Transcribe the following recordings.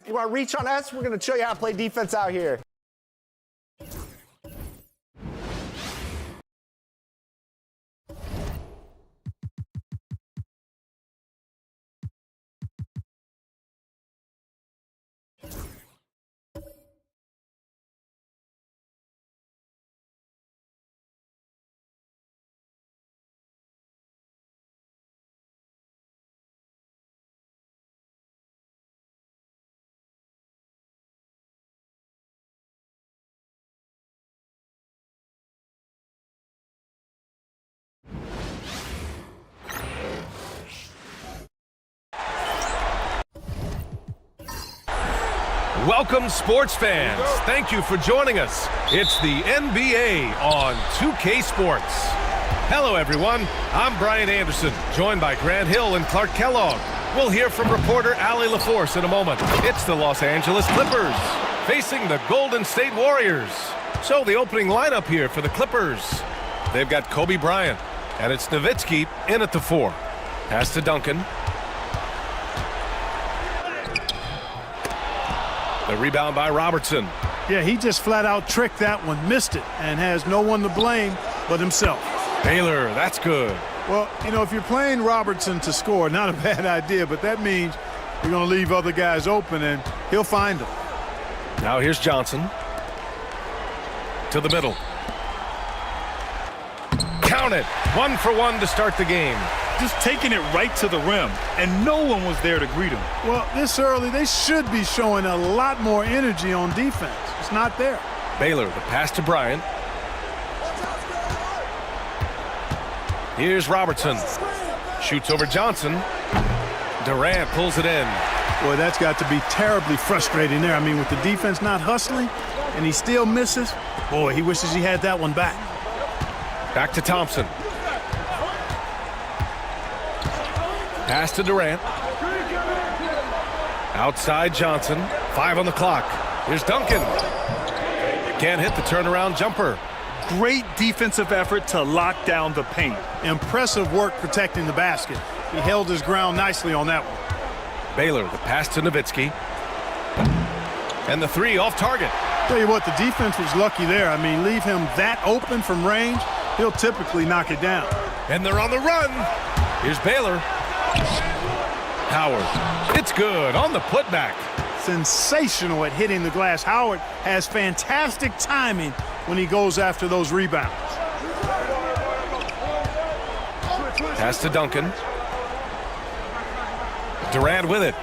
You want to reach on us? We're going to show you how to play defense out here. Welcome, sports fans. Thank you for joining us. It's the NBA on 2K Sports. Hello, everyone. I'm Brian Anderson, joined by Grant Hill and Clark Kellogg. We'll hear from reporter Allie LaForce in a moment. It's the Los Angeles Clippers facing the Golden State Warriors. So the opening lineup here for the Clippers. They've got Kobe Bryant, and it's Nowitzki in at the 4. Pass to Duncan. The rebound by Robertson. Yeah, he just flat out tricked that one, missed it, and has no one to blame but himself. Baylor, that's good. Well, you know, if you're playing Robertson to score, not a bad idea, but that means you're going to leave other guys open, and he'll find them. Now here's Johnson. To the middle. Count it. 1 for 1 to start the game. Just taking it right to the rim, and no one was there to greet him. Well, this early, they should be showing a lot more energy on defense. It's not there. Baylor, the pass to Bryant. Here's Robertson. Shoots over Johnson. Durant pulls it in. Boy, that's got to be terribly frustrating there. I mean, with the defense not hustling, and he still misses, boy, he wishes he had that one back. Back to Thompson. Pass to Durant. Outside Johnson. 5 on the clock. Here's Duncan. Can't hit the turnaround jumper. Great defensive effort to lock down the paint. Impressive work protecting the basket. He held his ground nicely on that one. Baylor, the pass to Nowitzki. And the 3 off target. Tell you what, the defense was lucky there. I mean, leave him that open from range, he'll typically knock it down. And they're on the run. Here's Baylor. Howard. It's good on the putback. Sensational at hitting the glass. Howard has fantastic timing when he goes after those rebounds. Pass to Duncan. Durant with it.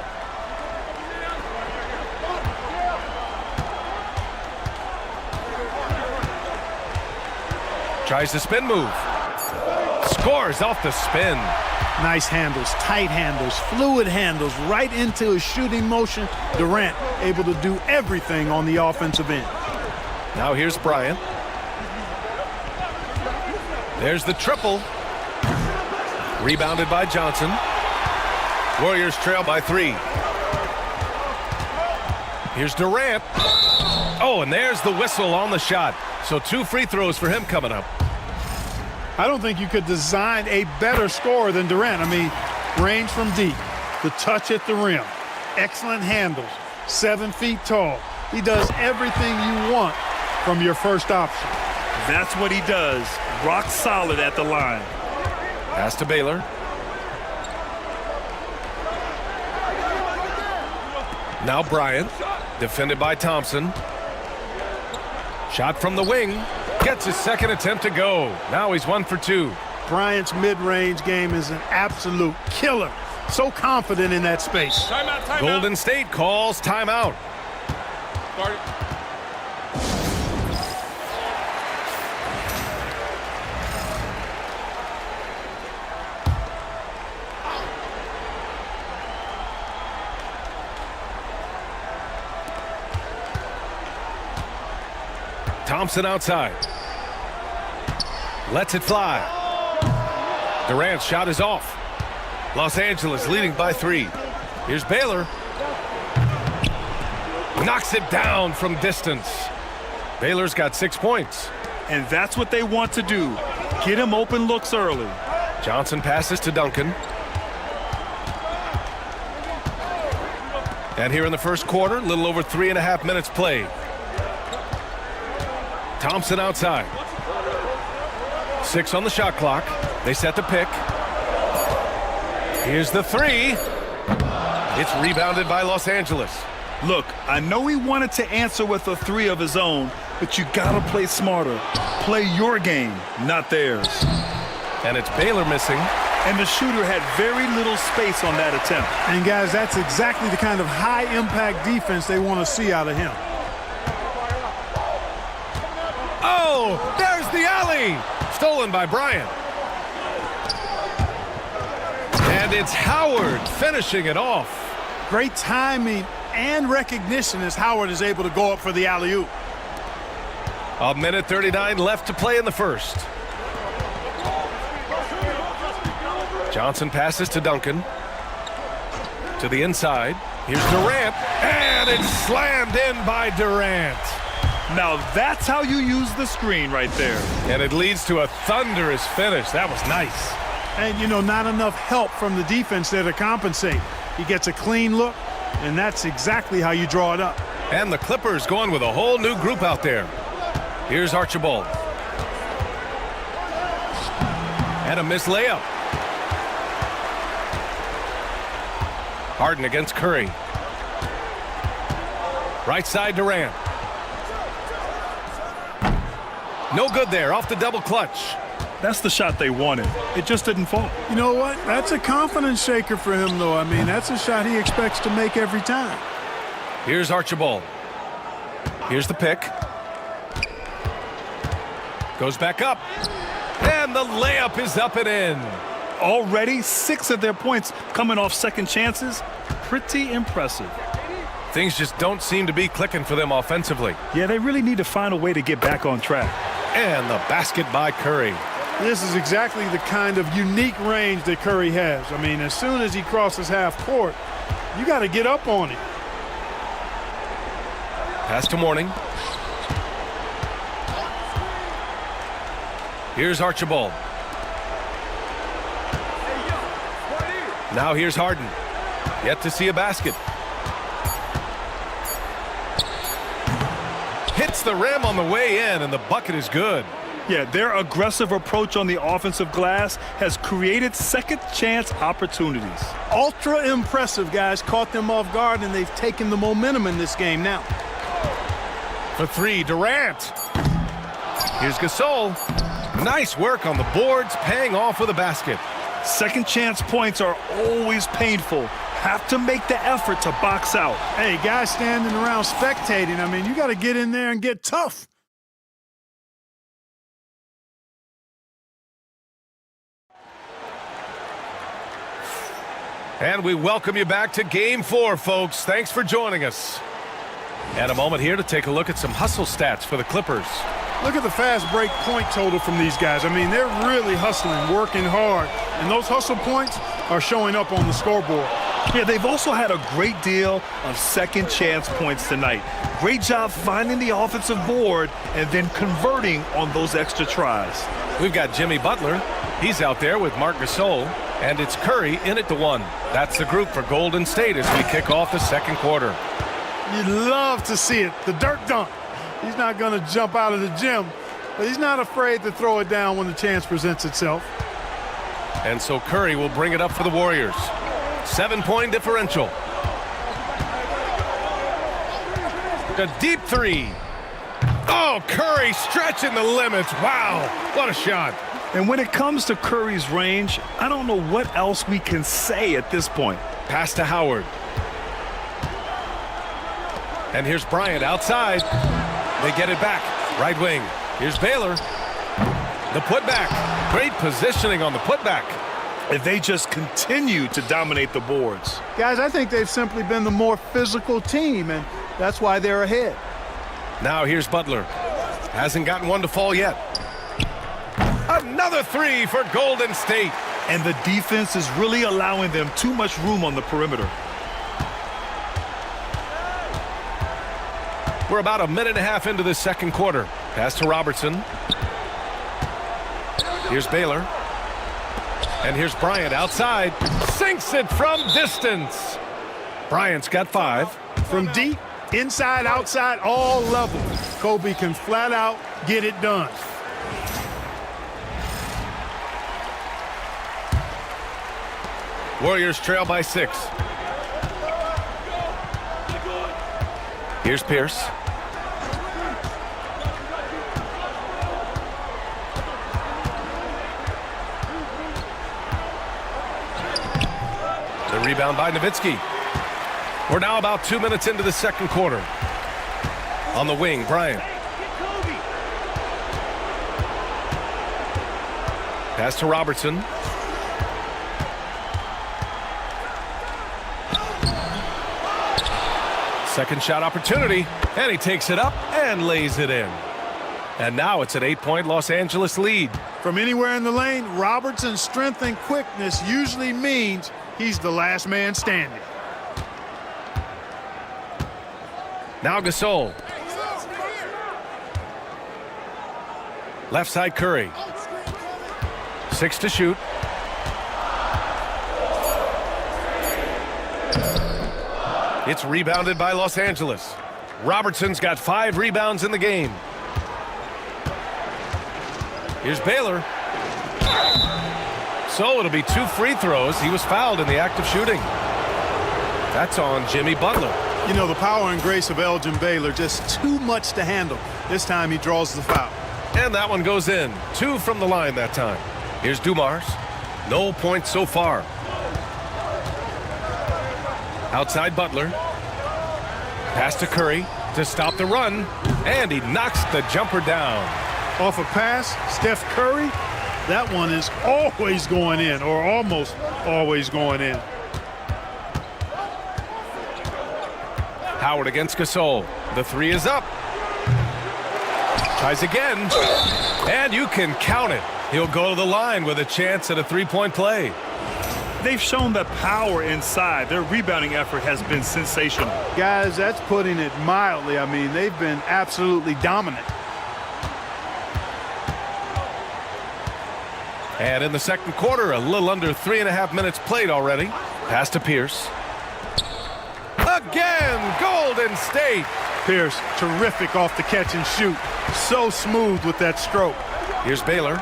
Tries the spin move. Scores off the spin. Nice handles, tight handles, fluid handles, right into his shooting motion. Durant able to do everything on the offensive end. Now here's Bryant. There's the triple. Rebounded by Johnson. Warriors trail by 3. Here's Durant. Oh, and there's the whistle on the shot. So 2 free throws for him coming up. I don't think you could design a better scorer than Durant. I mean, range from deep, the touch at the rim, excellent handles, 7 feet tall. He does everything you want from your first option. That's what he does. Rock solid at the line. Pass to Baylor. Now Bryant, defended by Thompson. Shot from the wing. Gets his second attempt to go. Now he's 1 for 2. Bryant's mid-range game is an absolute killer. So confident in that space. Timeout. Golden State calls timeout. Thompson outside. Lets it fly. Durant's shot is off. Los Angeles leading by 3. Here's Baylor. Knocks it down from distance. Baylor's got 6 points. And that's what they want to do. Get him open looks early. Johnson passes to Duncan. And here in the first quarter, a little over 3.5 minutes played. Thompson outside. 6 on the shot clock. They set the pick. Here's the three. It's rebounded by Los Angeles. Look, I know he wanted to answer with a three of his own, but you gotta play smarter. Play your game, not theirs. And it's Baylor missing. And the shooter had very little space on that attempt. And guys, that's exactly the kind of high-impact defense they want to see out of him. Oh, there's the alley. Stolen by Bryant. And it's Howard finishing it off. Great timing and recognition as Howard is able to go up for the alley-oop. 1:39 left to play in the first. Johnson passes to Duncan. To the inside. Here's Durant. And it's slammed in by Durant. Now that's how you use the screen right there. And it leads to a thunderous finish. That was nice. And, you know, not enough help from the defense there to compensate. He gets a clean look, and that's exactly how you draw it up. And the Clippers going with a whole new group out there. Here's Archibald. And a missed layup. Harden against Curry. Right side Durant. No good there, off the double clutch. That's the shot they wanted. It just didn't fall. You know what? That's a confidence shaker for him, though. I mean, that's a shot he expects to make every time. Here's Archibald. Here's the pick. Goes back up. And the layup is up and in. Already 6 of their points coming off second chances. Pretty impressive. Things just don't seem to be clicking for them offensively. Yeah, they really need to find a way to get back on track. And the basket by Curry. This is exactly the kind of unique range that Curry has. I mean, as soon as he crosses half court, you got to get up on him. Pass to Mourning. Here's Archibald. Now here's Harden. Yet to see a basket. Hits the rim on the way in, and the bucket is good. Yeah, their aggressive approach on the offensive glass has created second chance opportunities. Ultra impressive, guys. Caught them off guard, and they've taken the momentum in this game now. For three, Durant. Here's Gasol. Nice work on the boards, paying off with a basket. Second chance points are always painful. Have to make the effort to box out. Hey, guys standing around spectating, I mean, you got to get in there and get tough. And we welcome you back to Game 4, folks. Thanks for joining us. And a moment here to take a look at some hustle stats for the Clippers. Look at the fast break point total from these guys. I mean, they're really hustling, working hard. And those hustle points are showing up on the scoreboard. Yeah, they've also had a great deal of second chance points tonight. Great job finding the offensive board and then converting on those extra tries. We've got Jimmy Butler. He's out there with Marc Gasol. And it's Curry in at the one. That's the group for Golden State as we kick off the second quarter. You'd love to see it. The dirt dunk. He's not going to jump out of the gym, but he's not afraid to throw it down when the chance presents itself. And so Curry will bring it up for the Warriors. 7-point differential. A deep three. Oh, Curry stretching the limits. Wow, what a shot. And when it comes to Curry's range, I don't know what else we can say at this point. Pass to Howard. And here's Bryant outside. They get it back. Right wing. Here's Baylor. The putback. Great positioning on the putback. And they just continue to dominate the boards. Guys, I think they've simply been the more physical team, and that's why they're ahead. Now here's Butler. Hasn't gotten one to fall yet. Another three for Golden State. And the defense is really allowing them too much room on the perimeter. We're about a minute and a half into the second quarter. Pass to Robertson. Here's Baylor. And here's Bryant outside. Sinks it from distance. Bryant's got 5. From deep, inside, outside, all levels, Kobe can flat out get it done. Warriors trail by 6. Here's Pierce. The rebound by Nowitzki. We're now about 2 minutes into the second quarter. On the wing, Bryant. Pass to Robertson. Second shot opportunity, and he takes it up and lays it in. And now it's an 8-point Los Angeles lead. From anywhere in the lane, Robertson's strength and quickness usually means he's the last man standing. Now Gasol. Left side Curry. 6 to shoot. It's rebounded by Los Angeles. Robertson's got 5 rebounds in the game. Here's Baylor. So it'll be 2 free throws. He was fouled in the act of shooting. That's on Jimmy Butler. You know, the power and grace of Elgin Baylor, just too much to handle. This time he draws the foul. And that one goes in. 2 from the line that time. Here's Dumars. No points so far. Outside Butler. Pass to Curry to stop the run. And he knocks the jumper down. Off a pass, Steph Curry, that one is always going in, or almost always going in. Howard against Gasol. The 3 is up. Tries again. And you can count it. He'll go to the line with a chance at a 3-point play. They've shown the power inside. Their rebounding effort has been sensational. Guys, that's putting it mildly. I mean, they've been absolutely dominant. And in the second quarter, a little under 3.5 minutes played already. Pass to Pierce. Again, Golden State. Pierce, terrific off the catch and shoot. So smooth with that stroke. Here's Baylor.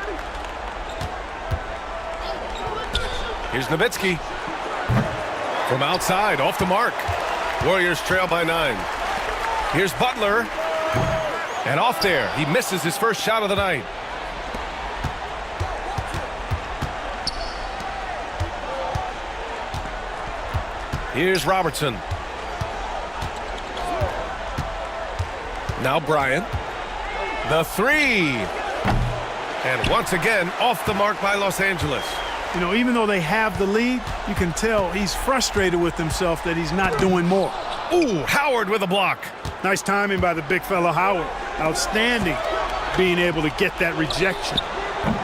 Here's Nowitzki. From outside, off the mark. Warriors trail by 9. Here's Butler. And off there, he misses his first shot of the night. Here's Robertson. Now Bryant. The 3. And once again, off the mark by Los Angeles. You know, even though they have the lead, you can tell he's frustrated with himself that he's not doing more. Ooh, Howard with a block. Nice timing by the big fella Howard. Outstanding being able to get that rejection.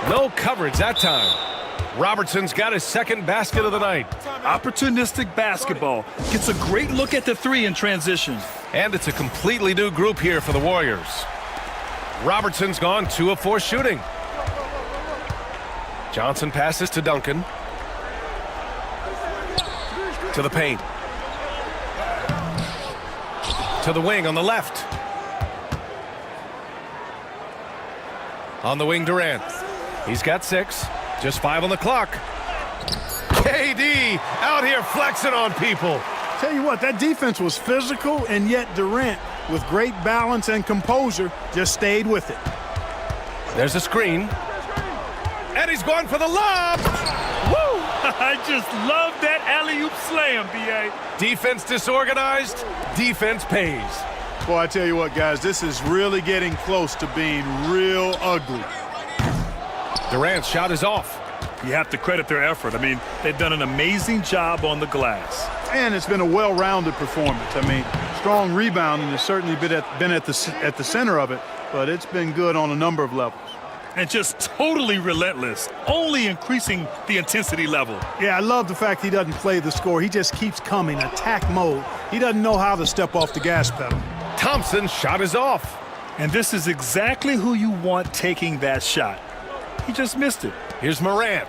No coverage that time. Robertson's got his second basket of the night. Opportunistic basketball. Gets a great look at the 3 in transition. And it's a completely new group here for the Warriors. Robertson's gone 2 of 4 shooting. Johnson passes to Duncan. To the paint. To the wing on the left. On the wing, Durant. He's got 6. Just 5 on the clock. KD out here flexing on people. Tell you what, that defense was physical, and yet Durant, with great balance and composure, just stayed with it. There's a screen. And he's going for the lob. Woo! I just love that alley-oop slam, B.A. Defense disorganized. Defense pays. Boy, I tell you what, guys, this is really getting close to being real ugly. Durant's shot is off. You have to credit their effort. I mean, they've done an amazing job on the glass. And it's been a well-rounded performance. I mean, strong rebounding has certainly been at the center of it, but it's been good on a number of levels. And just totally relentless, only increasing the intensity level. Yeah, I love the fact he doesn't play the score. He just keeps coming, attack mode. He doesn't know how to step off the gas pedal. Thompson's shot is off. And this is exactly who you want taking that shot. He just missed it. Here's Morant.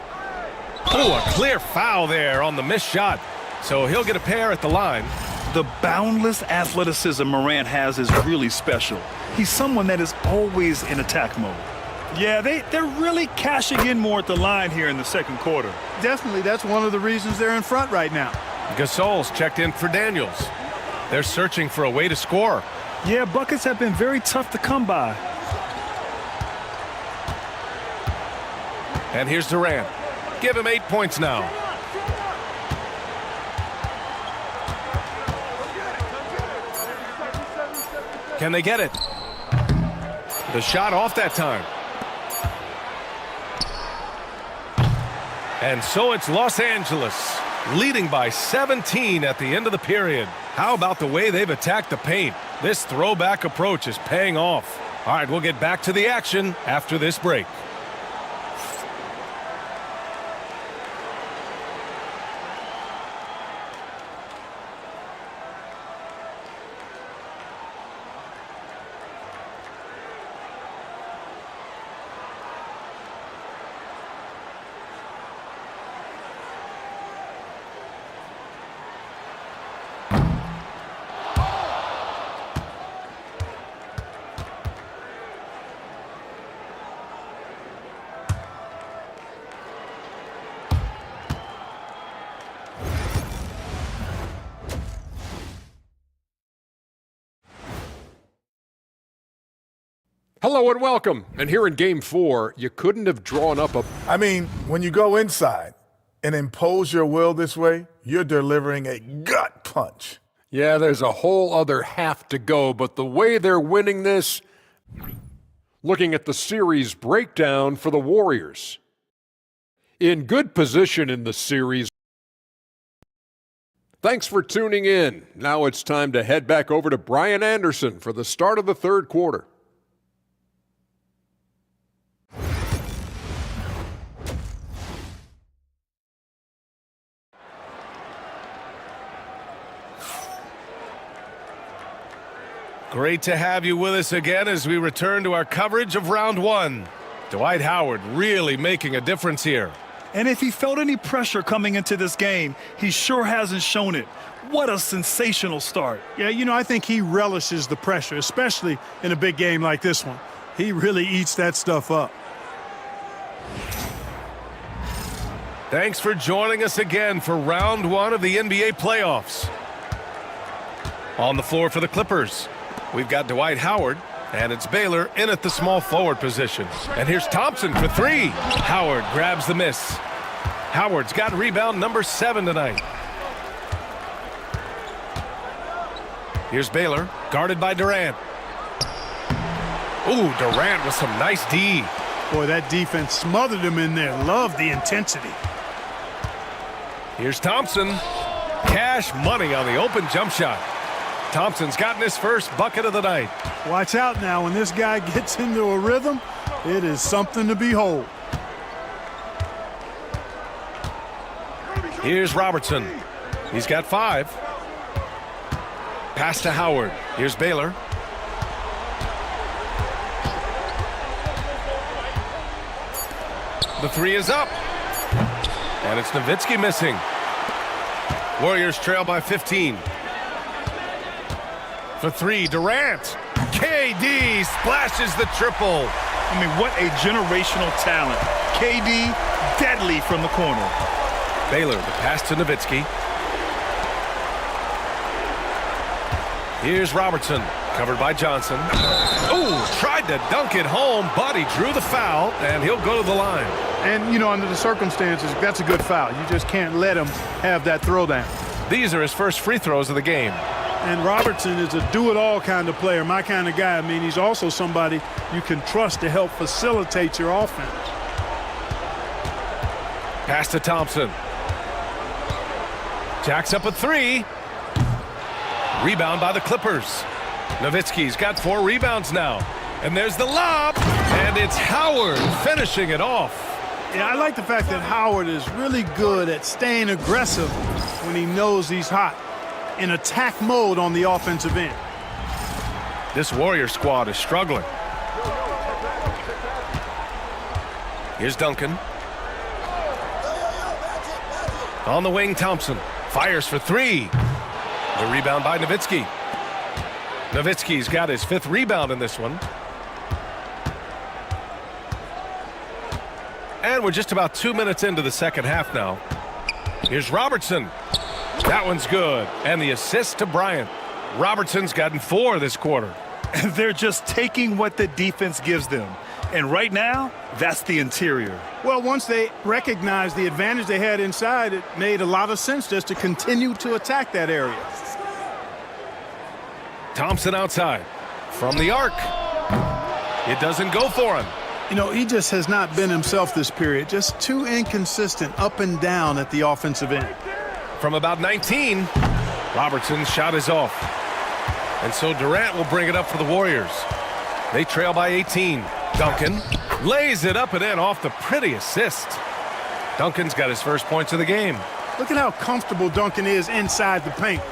Oh, a clear foul there on the missed shot. So he'll get a pair at the line. The boundless athleticism Morant has is really special. He's someone that is always in attack mode. Yeah, they're really cashing in more at the line here in the second quarter. Definitely, that's one of the reasons they're in front right now. Gasol's checked in for Daniels. They're searching for a way to score. Yeah, buckets have been very tough to come by. And here's Durant. Give him 8 points now. Can they get it? The shot off that time. And so it's Los Angeles, leading by 17 at the end of the period. How about the way they've attacked the paint? This throwback approach is paying off. All right, we'll get back to the action after this break. Hello and welcome. And here in Game 4, you couldn't have drawn up a... I mean, when you go inside and impose your will this way, you're delivering a gut punch. Yeah, there's a whole other half to go, but the way they're winning this... Looking at the series breakdown for the Warriors. In good position in the series. Thanks for tuning in. Now it's time to head back over to Brian Anderson for the start of the third quarter. Great to have you with us again as we return to our coverage of round one. Dwight Howard really making a difference here. And if he felt any pressure coming into this game, he sure hasn't shown it. What a sensational start. Yeah, you know, I think he relishes the pressure, especially in a big game like this one. He really eats that stuff up. Thanks for joining us again for round one of the NBA playoffs. On the floor for the Clippers, we've got Dwight Howard, and it's Baylor in at the small forward position. And here's Thompson for three. Howard grabs the miss. Howard's got rebound number 7 tonight. Here's Baylor, guarded by Durant. Ooh, Durant with some nice D. Boy, that defense smothered him in there. Love the intensity. Here's Thompson. Cash money on the open jump shot. Thompson's gotten his first bucket of the night. Watch out now. When this guy gets into a rhythm, it is something to behold. Here's Robertson. He's got 5. Pass to Howard. Here's Baylor. The 3 is up. And it's Nowitzki missing. Warriors trail by 15. For 3, Durant. KD splashes the triple. I mean, what a generational talent. KD, deadly from the corner. Baylor, the pass to Nowitzki. Here's Robertson, covered by Johnson. Ooh, tried to dunk it home, but he drew the foul, and he'll go to the line. And, you know, under the circumstances, that's a good foul. You just can't let him have that throwdown. These are his first free throws of the game. And Robertson is a do-it-all kind of player, my kind of guy. I mean, he's also somebody you can trust to help facilitate your offense. Pass to Thompson. Jacks up a 3. Rebound by the Clippers. Nowitzki's got 4 rebounds now. And there's the lob. And it's Howard finishing it off. Yeah, I like the fact that Howard is really good at staying aggressive when he knows he's hot, in attack mode on the offensive end. This Warrior squad is struggling. Here's Duncan. On the wing, Thompson fires for 3. The rebound by Nowitzki. Nowitzki's got his 5th rebound in this one. And we're just about 2 minutes into the second half now. Here's Robertson. That one's good. And the assist to Bryant. Robertson's gotten 4 this quarter. They're just taking what the defense gives them. And right now, that's the interior. Well, once they recognized the advantage they had inside, it made a lot of sense just to continue to attack that area. Thompson outside. From the arc. It doesn't go for him. You know, he just has not been himself this period. Just too inconsistent up and down at the offensive end. From about 19, Robertson's shot is off. And so Durant will bring it up for the Warriors. They trail by 18. Duncan lays it up and in off the pretty assist. Duncan's got his first points of the game. Look at how comfortable Duncan is inside the paint.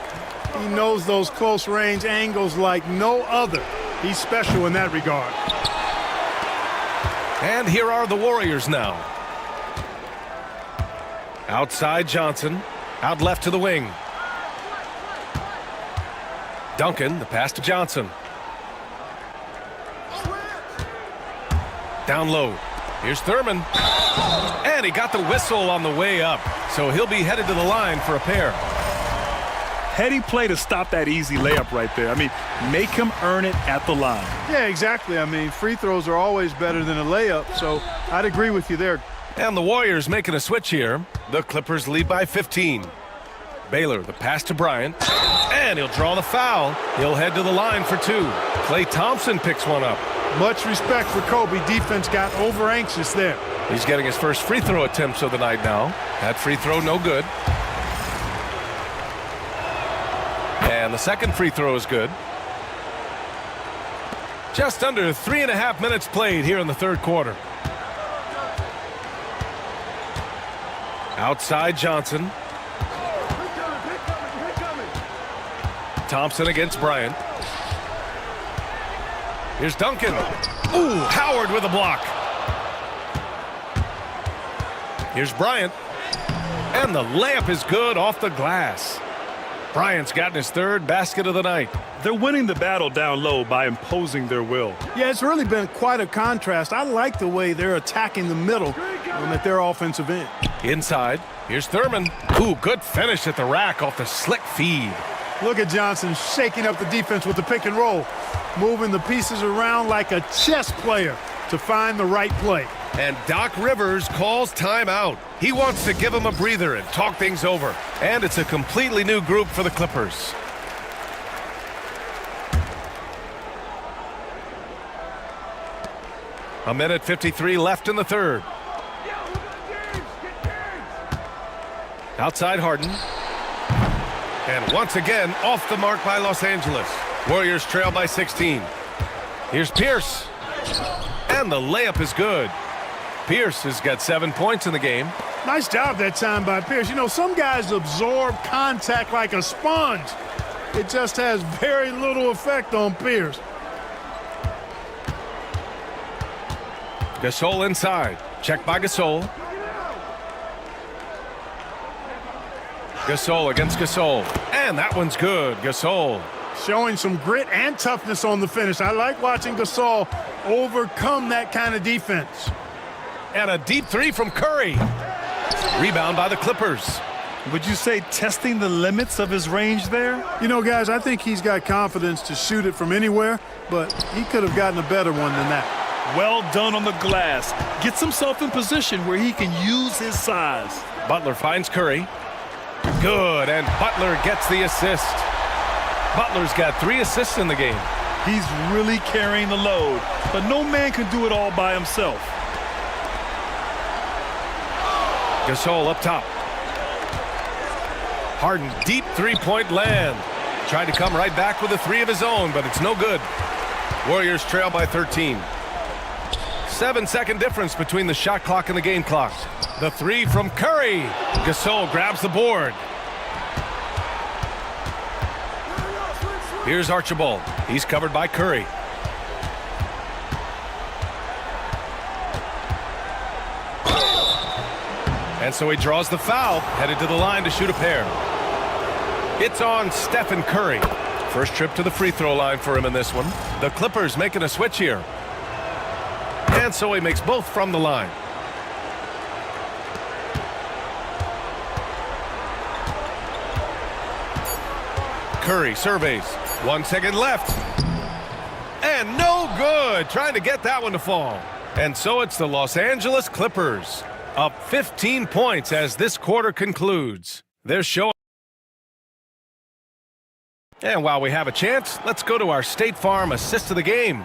He knows those close range angles like no other. He's special in that regard. And here are the Warriors now. Outside Johnson. Out left to the wing. Duncan, the pass to Johnson. Down low. Here's Thurman. And he got the whistle on the way up. So he'll be headed to the line for a pair. Heady play to stop that easy layup right there. I mean, make him earn it at the line. Yeah, exactly. I mean, free throws are always better than a layup, so I'd agree with you there. And the Warriors making a switch here. The Clippers lead by 15. Baylor, the pass to Bryant. And he'll draw the foul. He'll head to the line for 2. Klay Thompson picks one up. Much respect for Kobe. Defense got over anxious there. He's getting his first free throw attempts of the night now. That free throw no good. And the second free throw is good. Just under 3.5 minutes played here in the third quarter. Outside Johnson. Thompson against Bryant. Here's Duncan. Ooh, Howard with a block. Here's Bryant. And the layup is good off the glass. Bryant's gotten his 3rd basket of the night. They're winning the battle down low by imposing their will. Yeah, it's really been quite a contrast. I like the way they're attacking the middle at their offensive end. Inside, here's Thurman. Ooh, good finish at the rack off the slick feed. Look at Johnson shaking up the defense with the pick and roll, moving the pieces around like a chess player to find the right play. And Doc Rivers calls timeout. He wants to give him a breather and talk things over. And it's a completely new group for the Clippers. A minute 53 left in the third. Outside Harden. And once again, off the mark by Los Angeles. Warriors trail by 16. Here's Pierce. And the layup is good. Pierce has got 7 points in the game. Nice job that time by Pierce. You know, some guys absorb contact like a sponge. It just has very little effect on Pierce. Gasol inside. Check by Gasol. Gasol against Gasol. And that one's good. Gasol. Showing some grit and toughness on the finish. I like watching Gasol overcome that kind of defense. And a deep 3 from Curry. Rebound by the Clippers. Would you say testing the limits of his range there? You know, guys, I think he's got confidence to shoot it from anywhere, but he could have gotten a better one than that. Well done on the glass. Gets himself in position where he can use his size. Butler finds Curry. Good, and Butler gets the assist. Butler's got 3 assists in the game. He's really carrying the load, but no man can do it all by himself. Gasol up top. Harden, deep 3-point land. Tried to come right back with a 3 of his own, but it's no good. Warriors trail by 13. 7-second difference between the shot clock and the game clock. The 3 from Curry. Gasol grabs the board. Here's Archibald. He's covered by Curry. And so he draws the foul, headed to the line to shoot a pair. It's on Stephen Curry. First trip to the free throw line for him in this one. The Clippers making a switch here. And so he makes both from the line. Curry surveys. 1 second left. And no good. Trying to get that one to fall. And so it's the Los Angeles Clippers up 15 points as this quarter concludes. They're showing. And while we have a chance, let's go to our State Farm assist of the game.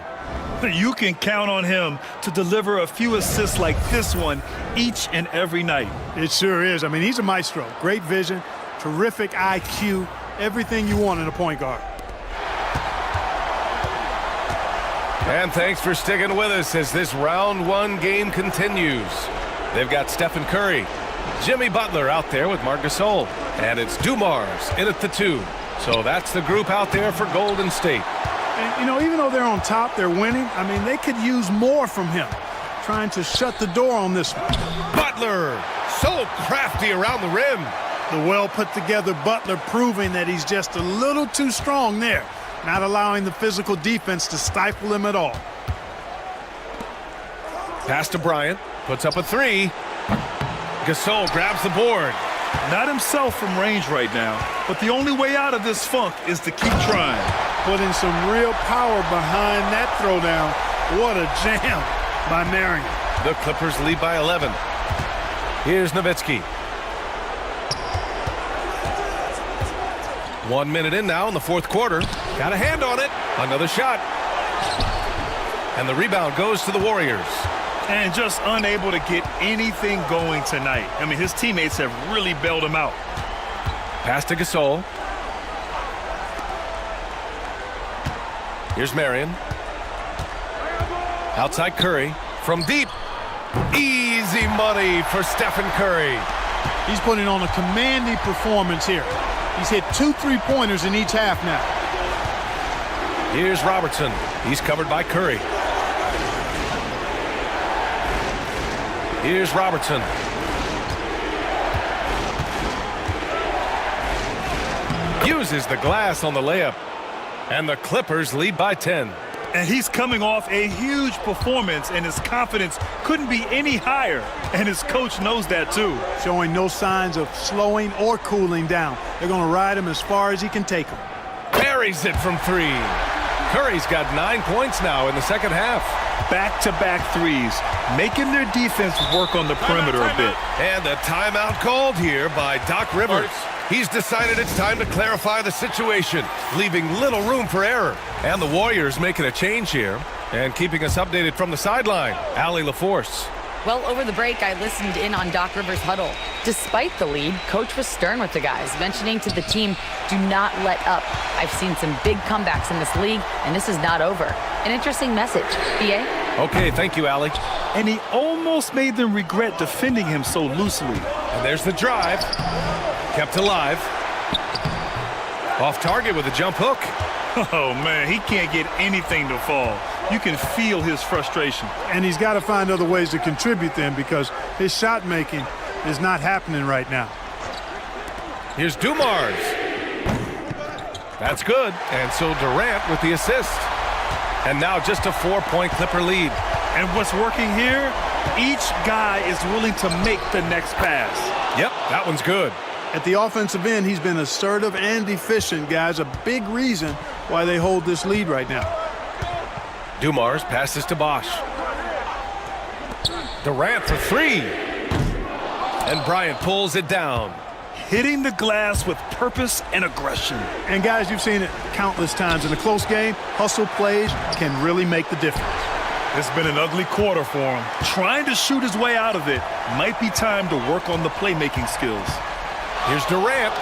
You can count on him to deliver a few assists like this one each and every night. It sure is. I mean, he's a maestro. Great vision, terrific IQ, everything you want in a point guard. And thanks for sticking with us as this round one game continues. They've got Stephen Curry, Jimmy Butler out there with Marc Gasol, and it's Dumars in at the 2. So that's the group out there for Golden State. And, you know, even though they're on top, they're winning. I mean, they could use more from him, trying to shut the door on this one. Butler, so crafty around the rim. The well-put-together Butler proving that he's just a little too strong there, not allowing the physical defense to stifle him at all. Pass to Bryant, puts up a 3. Gasol grabs the board. Not himself from range right now, but the only way out of this funk is to keep trying. Putting some real power behind that throwdown. What a jam by Marion. The Clippers lead by 11. Here's Nowitzki. 1 minute in now in the fourth quarter. Got a hand on it. Another shot. And the rebound goes to the Warriors. And just unable to get anything going tonight. I mean, his teammates have really bailed him out. Pass to Gasol. Here's Marion. Outside Curry. From deep. Easy money for Stephen Curry. He's putting on a commanding performance here. He's hit 2 3-pointers in each half now. Here's Robertson. He's covered by Curry. Here's Robertson. Uses the glass on the layup. And the Clippers lead by 10. And he's coming off a huge performance, and his confidence couldn't be any higher. And his coach knows that, too. Showing no signs of slowing or cooling down. They're going to ride him as far as he can take him. Buries it from 3. Curry's got 9 points now in the second half. Back-to-back threes, making their defense work on the perimeter a bit. And a timeout called here by Doc Rivers. He's decided it's time to clarify the situation, leaving little room for error. And the Warriors making a change here and keeping us updated from the sideline. Allie LaForce. Well, over the break, I listened in on Doc Rivers' huddle. Despite the lead, Coach was stern with the guys, mentioning to the team, do not let up. I've seen some big comebacks in this league, and this is not over. An interesting message. BA? Okay, thank you, Allie. And he almost made them regret defending him so loosely. And there's the drive. Kept alive. Off target with a jump hook. Oh, man, he can't get anything to fall. You can feel his frustration. And he's got to find other ways to contribute then, because his shot making is not happening right now. Here's Dumars. That's good. And so Durant with the assist. And now just a 4-point Clipper lead. And what's working here, each guy is willing to make the next pass. Yep, that one's good. At the offensive end, he's been assertive and efficient, guys. A big reason why they hold this lead right now. Dumars passes to Bosch. Durant for 3. And Bryant pulls it down. Hitting the glass with purpose and aggression. And guys, you've seen it countless times. In a close game, hustle plays can really make the difference. It's been an ugly quarter for him. Trying to shoot his way out of it. Might be time to work on the playmaking skills. Here's Durant.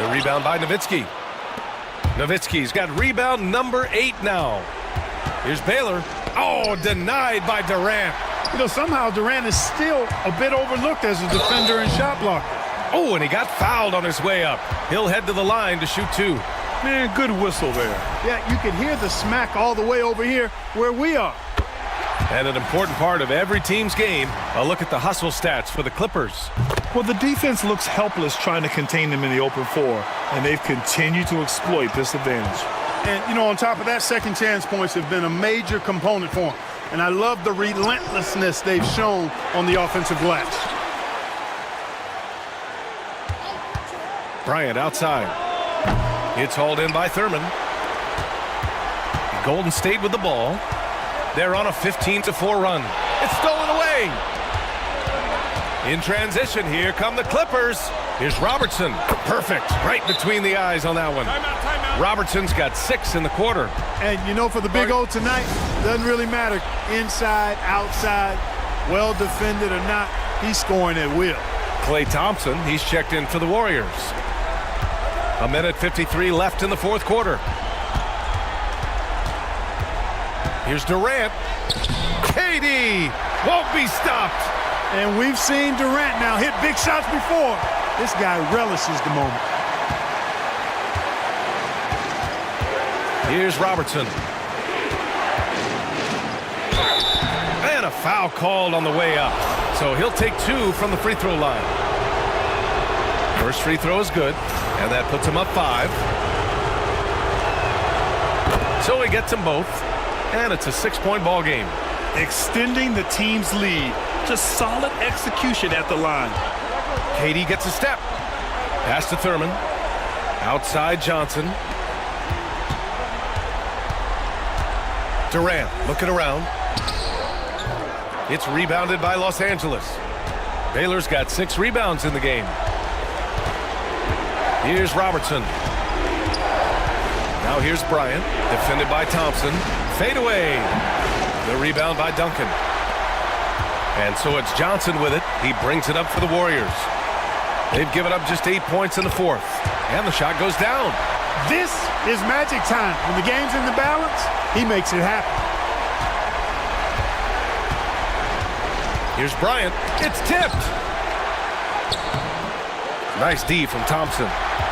The rebound by Nowitzki. Nowitzki's got rebound number 8 now. Here's Baylor. Oh, denied by Durant. You know, somehow Durant is still a bit overlooked as a defender and shot blocker. Oh, and he got fouled on his way up. He'll head to the line to shoot 2. Man, good whistle there. Yeah, you can hear the smack all the way over here where we are. And an important part of every team's game, a look at the hustle stats for the Clippers. Well, the defense looks helpless trying to contain them in the open floor, and they've continued to exploit this advantage. And, you know, on top of that, second chance points have been a major component for them. And I love the relentlessness they've shown on the offensive glass. Bryant outside. It's hauled in by Thurman. Golden State with the ball. They're on a 15-4 run. It's stolen away. In transition, here come the Clippers. Here's Robertson. Perfect. Right between the eyes on that one. Timeout. Robertson's got 6 in the quarter. And, you know, for the Big O tonight, doesn't really matter inside, outside, well defended or not, he's scoring at will. Klay Thompson, he's checked in for the Warriors. 1:53 left in the fourth quarter. Here's Durant. KD won't be stopped. And we've seen Durant now hit big shots before. This guy relishes the moment. Here's Robertson. And a foul called on the way up. So he'll take 2 from the free throw line. First free throw is good, and that puts him up 5. So he gets them both, and it's a 6-point ball game. Extending the team's lead. Just solid execution at the line. KD gets a step. Pass to Thurman. Outside Johnson. Durant looking around. It's rebounded by Los Angeles. Baylor's got 6 rebounds in the game. Here's Robertson. Now here's Bryant. Defended by Thompson. Fade away. The rebound by Duncan. And so it's Johnson with it. He brings it up for the Warriors. They've given up just 8 points in the fourth. And the shot goes down. This is magic time. When the game's in the balance, he makes it happen. Here's Bryant. It's tipped. Nice D from Thompson.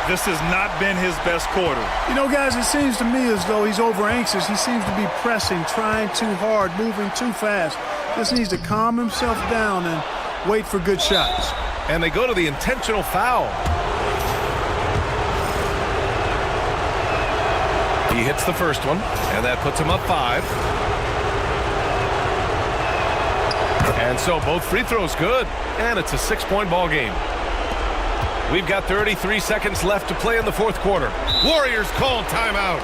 This has not been his best quarter. You know, guys, it seems to me as though he's over anxious. He seems to be pressing, trying too hard, moving too fast. Just needs to calm himself down and wait for good shots. And they go to the intentional foul. He hits the first one, and that puts him up 5. And so both free throws good, and it's a 6-point ball game. We've got 33 seconds left to play in the fourth quarter. Warriors call timeout.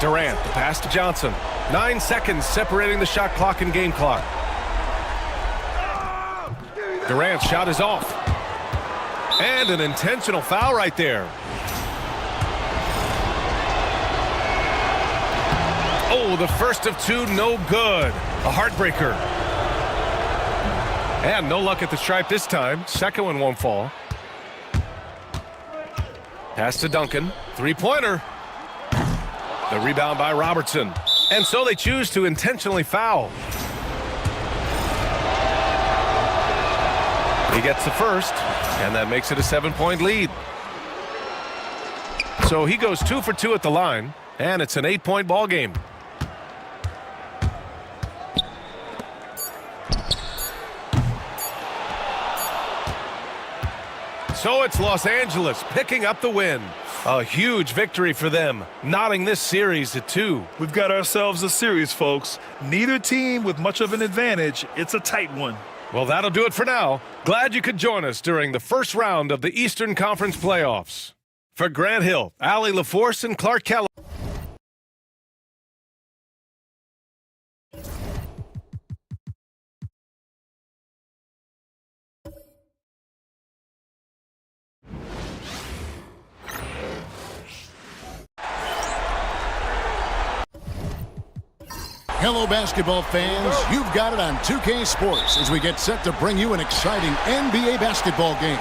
Durant, the pass to Johnson. 9 seconds separating the shot clock and game clock. Durant's shot is off. And an intentional foul right there. Oh, the first of 2, no good. A heartbreaker. And no luck at the stripe this time. Second one won't fall. Pass to Duncan. 3-pointer. The rebound by Robertson. And so they choose to intentionally foul. He gets the first, and that makes it a 7-point lead. So he goes 2 for 2 at the line, and it's an 8-point ball game. So it's Los Angeles picking up the win. A huge victory for them, knotting this series at 2. We've got ourselves a series, folks. Neither team with much of an advantage. It's a tight one. Well, that'll do it for now. Glad you could join us during the first round of the Eastern Conference playoffs. For Grant Hill, Allie LaForce, and Clark Keller. Hello, basketball fans. You've got it on 2K Sports as we get set to bring you an exciting NBA basketball game.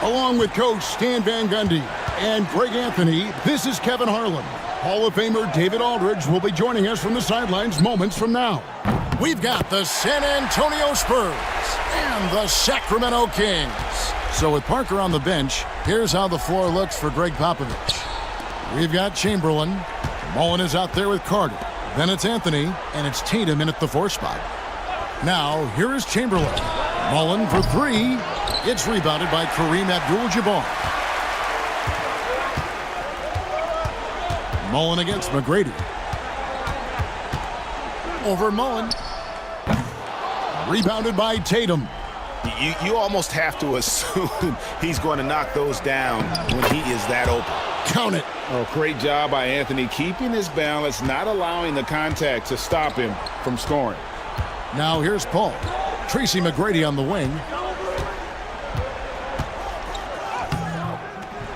Along with Coach Stan Van Gundy and Greg Anthony, this is Kevin Harlan. Hall of Famer David Aldridge will be joining us from the sidelines moments from now. We've got the San Antonio Spurs and the Sacramento Kings. So with Parker on the bench, here's how the floor looks for Greg Popovich. We've got Chamberlain. Mullen is out there with Carter. Then it's Anthony, and it's Tatum in at the 4 spot. Now, here is Chamberlain. Mullen for 3. It's rebounded by Kareem Abdul-Jabbar. Mullen against McGrady. Over Mullen. Rebounded by Tatum. You almost have to assume he's going to knock those down when he is that open. Count it. Oh, great job by Anthony keeping his balance, not allowing the contact to stop him from scoring. Now here's Paul. Tracy McGrady on the wing.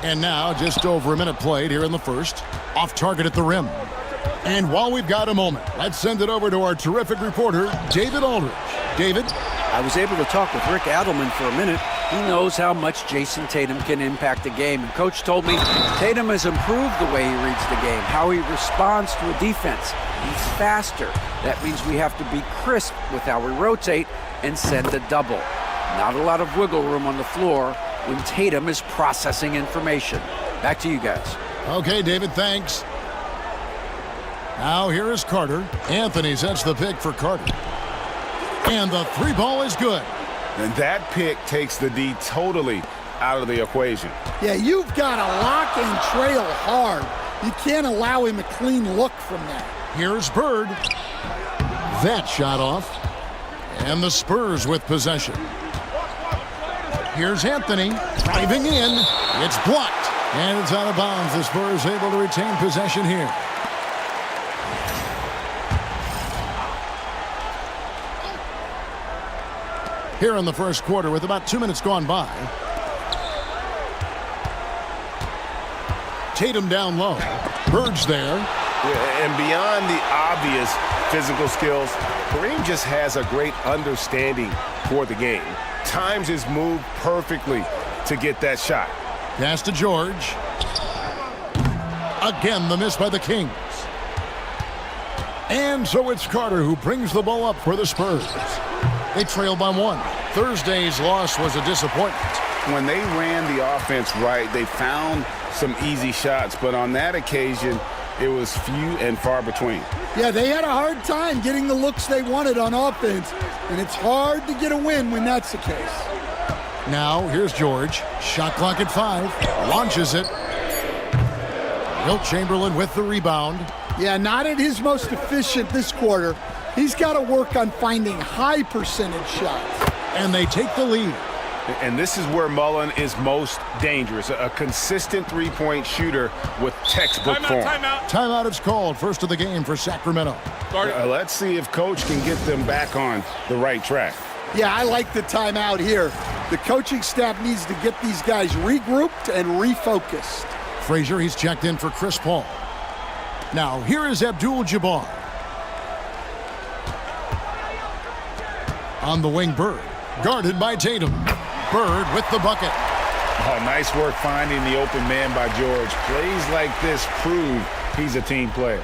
And now just over a minute played here in the first. Off target at the rim. And while we've got a moment, let's send it over to our terrific reporter, David Aldridge. David? I was able to talk with Rick Adelman for a minute. He knows how much Jason Tatum can impact a game. And Coach told me Tatum has improved the way he reads the game, how he responds to a defense. He's faster. That means we have to be crisp with how we rotate and send a double. Not a lot of wiggle room on the floor when Tatum is processing information. Back to you guys. Okay, David, thanks. Now here is Carter. Anthony sets the pick for Carter. And the 3 ball is good. And that pick takes the D totally out of the equation. Yeah, you've got to lock and trail hard. You can't allow him a clean look from that. Here's Bird. That shot off. And the Spurs with possession. Here's Anthony driving in. It's blocked. And it's out of bounds. The Spurs able to retain possession here. Here in the first quarter with about 2 minutes gone by. Tatum down low. Bird's there. Yeah, and beyond the obvious physical skills, Kareem just has a great understanding for the game. Times his move perfectly to get that shot. Pass to George. Again, the miss by the Kings. And so it's Carter who brings the ball up for the Spurs. They trail by 1. Thursday's loss was a disappointment. When they ran the offense right, they found some easy shots, but on that occasion, it was few and far between. Yeah, they had a hard time getting the looks they wanted on offense, and it's hard to get a win when that's the case. Now, here's George. Shot clock at 5. Launches it. Wilt Chamberlain with the rebound. Yeah, not at his most efficient this quarter. He's got to work on finding high percentage shots. And they take the lead. And this is where Mullen is most dangerous. A consistent three-point shooter with textbook form. Timeout is called. First of the game for Sacramento. Let's see if Coach can get them back on the right track. Yeah, I like the timeout here. The coaching staff needs to get these guys regrouped and refocused. Frazier, he's checked in for Chris Paul. Now, here is Abdul-Jabbar. On the wing, Bird. Guarded by Tatum. Bird with the bucket. Oh, nice work finding the open man by George. Plays like this prove he's a team player.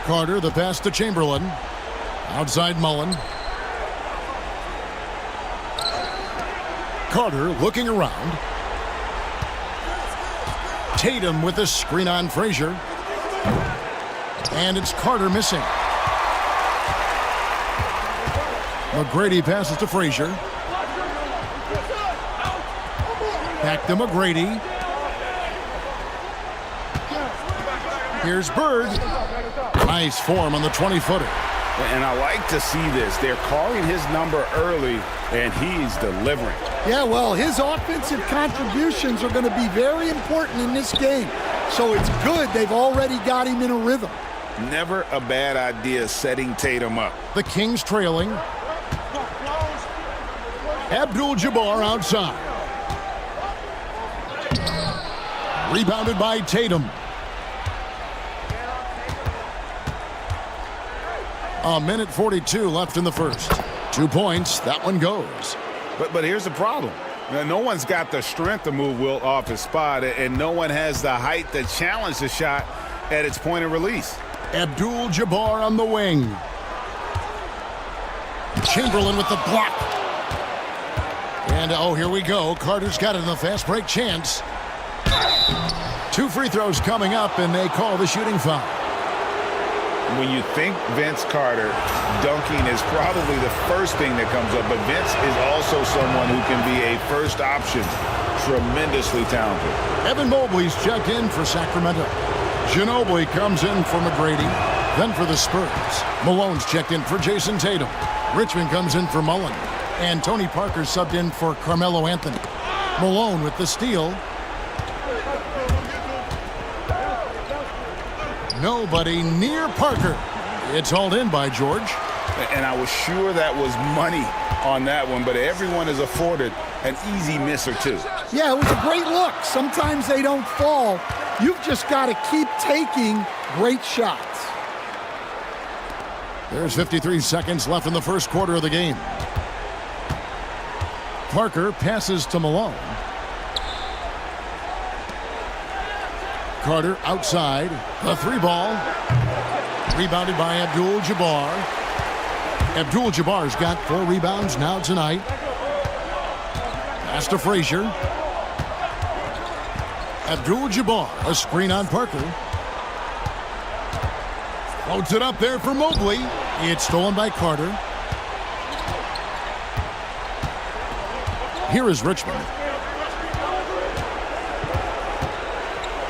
Carter, the pass to Chamberlain. Outside Mullen. Carter looking around. Tatum with the screen on Frazier. And it's Carter missing. McGrady passes to Frazier. Back to McGrady. Here's Bird. Nice form on the 20-footer. And I like to see this. They're calling his number early, and he's delivering. Yeah, well, his offensive contributions are going to be very important in this game. So it's good they've already got him in a rhythm. Never a bad idea setting Tatum up. The Kings trailing. Abdul-Jabbar outside. Rebounded by Tatum. A minute 42 left in the first. 2 points. That one goes. But here's the problem. Now, no one's got the strength to move Wilt off his spot, and no one has the height to challenge the shot at its point of release. Abdul-Jabbar on the wing. Chamberlain with the block. And, oh, here we go. Carter's got it in the fast break chance. 2 free throws coming up, and they call the shooting foul. When you think Vince Carter, dunking is probably the first thing that comes up, but Vince is also someone who can be a first option. Tremendously talented. Evan Mobley's checked in for Sacramento. Ginobili comes in for McGrady, then for the Spurs. Malone's checked in for Jason Tatum. Richmond comes in for Mullen. And Tony Parker subbed in for Carmelo Anthony. Malone with the steal. Nobody near Parker. It's hauled in by George. And I was sure that was money on that one, but everyone is afforded an easy miss or two. Yeah, it was a great look. Sometimes they don't fall. You've just got to keep taking great shots. There's 53 seconds left in the first quarter of the game. Parker passes to Malone. Carter outside. The 3-ball. Rebounded by Abdul-Jabbar. Abdul-Jabbar's got 4 rebounds now tonight. Pass to Frazier. Abdul-Jabbar, a screen on Parker. Floats it up there for Mobley. It's stolen by Carter. Here is Richmond.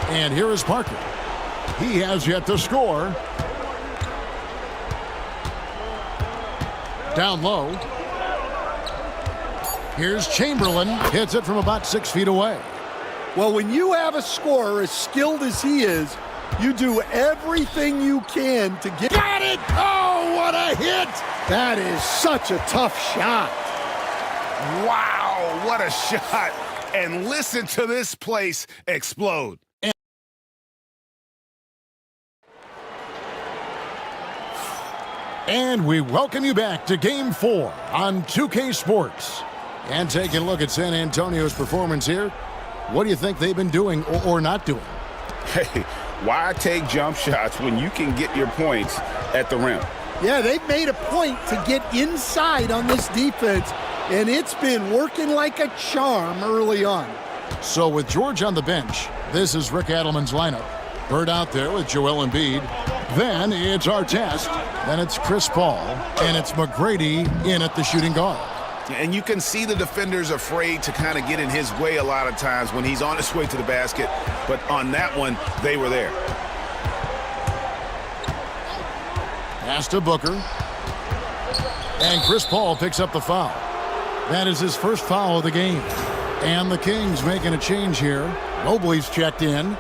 And here is Parker. He has yet to score. Down low. Here's Chamberlain. Hits it from about 6 feet away. Well, when you have a scorer as skilled as he is, you do everything you can to get... Got it! Oh, what a hit! That is such a tough shot. Wow, what a shot. And listen to this place explode. And we welcome you back to Game 4 on 2K Sports. And taking a look at San Antonio's performance here, what do you think they've been doing or not doing? Hey, why take jump shots when you can get your points at the rim? Yeah, they've made a point to get inside on this defense, and it's been working like a charm early on. So with George on the bench, this is Rick Adelman's lineup. Bird out there with Joel Embiid. Then it's Artest. Then it's Chris Paul. And it's McGrady in at the shooting guard. And you can see the defenders afraid to kind of get in his way a lot of times when he's on his way to the basket. But on that one, they were there. Pass to Booker. And Chris Paul picks up the foul. That is his first foul of the game. And the Kings making a change here. Mobley's checked in.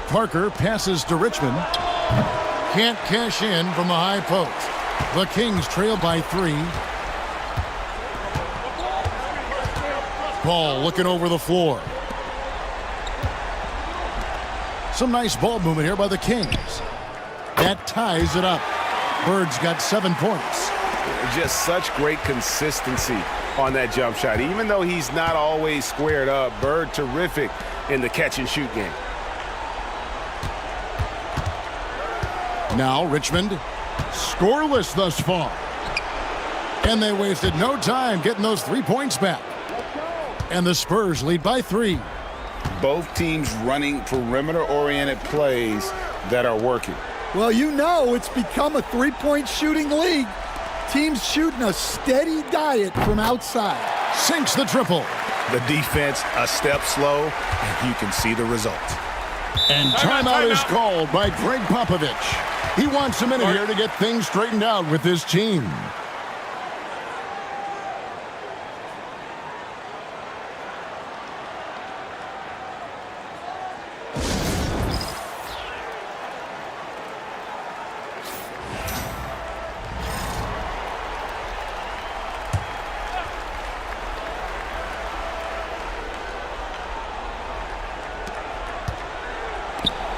Parker passes to Richmond. Can't cash in from the high post. The Kings trail by 3. Paul looking over the floor. Some nice ball movement here by the Kings. That ties it up. Bird's got 7 points. Just such great consistency on that jump shot. Even though he's not always squared up, Bird terrific in the catch and shoot game. Now Richmond, scoreless thus far. And they wasted no time getting those 3 points back. And the Spurs lead by 3. Both teams running perimeter-oriented plays that are working. Well, you know it's become a three-point shooting league. Teams shooting a steady diet from outside. Sinks the triple. The defense a step slow, and you can see the result. And timeout is called by Greg Popovich. He wants a minute here to get things straightened out with his team.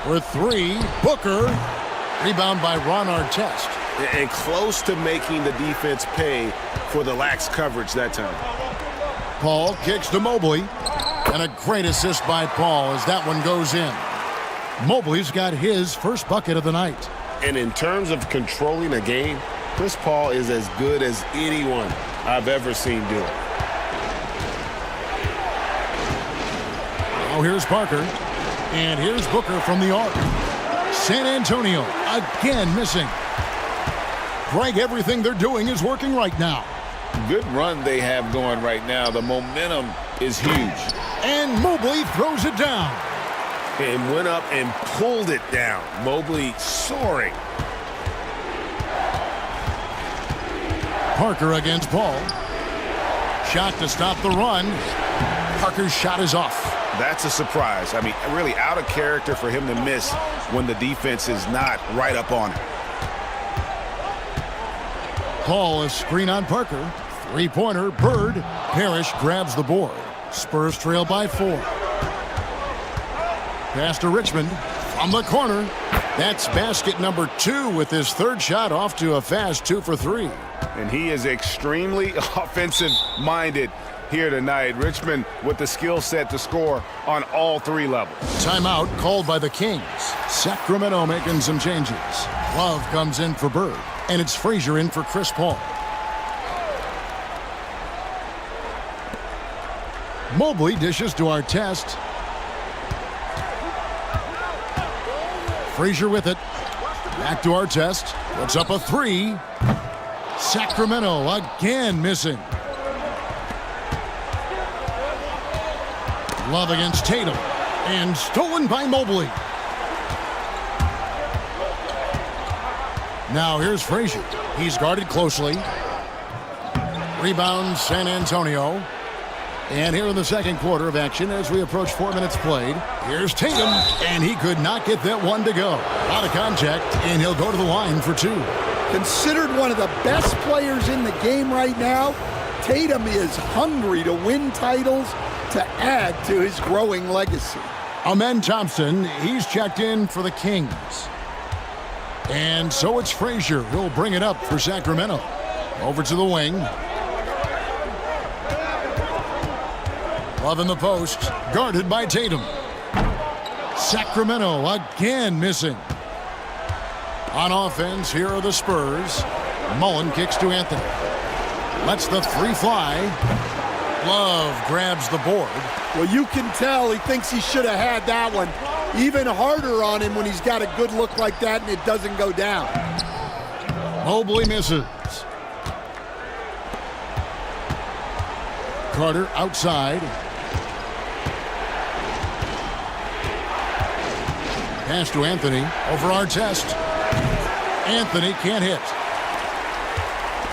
For 3, Booker. Rebound by Ron Artest. and close to making the defense pay for the lax coverage that time. Paul kicks to Mobley. And a great assist by Paul as that one goes in. Mobley's got his first bucket of the night. And in terms of controlling a game, Chris Paul is as good as anyone I've ever seen do it. Now here's Parker. And here's Booker from the arc. San Antonio again missing. Greg, everything they're doing is working right now. Good run they have going right now. The momentum is huge. And Mobley throws it down. And went up and pulled it down. Mobley soaring. Parker against Paul. Shot to stop the run. Parker's shot is off. That's a surprise. I mean, really out of character for him to miss when the defense is not right up on it. Paul, a screen on Parker. Three-pointer, Bird. Parrish grabs the board. Spurs trail by 4. Pass to Richmond from the corner. That's basket number 2 with his third shot off to a fast 2 for 3. And he is extremely offensive-minded here tonight. Richmond with the skill set to score on all 3 levels. Timeout called by the Kings. Sacramento making some changes. Love comes in for Bird, and it's Frazier in for Chris Paul. Mobley dishes to Artest. Frazier with it. Back to Artest. Puts up a 3. Sacramento again missing. Love against Tatum. And stolen by Mobley. Now here's Frazier. He's guarded closely. Rebound San Antonio. And here in the second quarter of action as we approach 4 minutes played, here's Tatum, and he could not get that one to go. Out of contact, and he'll go to the line for 2. Considered one of the best players in the game right now, Tatum is hungry to win titles to add to his growing legacy. Amen Thompson, he's checked in for the Kings. And so it's Frazier who'll bring it up for Sacramento. Over to the wing. Love in the post, guarded by Tatum. Sacramento again missing. On offense, here are the Spurs. Mullen kicks to Anthony. Lets the 3 fly. Love grabs the board. Well, you can tell he thinks he should have had that one. Even harder on him when he's got a good look like that and it doesn't go down. Mobley misses. Carter outside. Pass to Anthony over Artest. Anthony can't hit.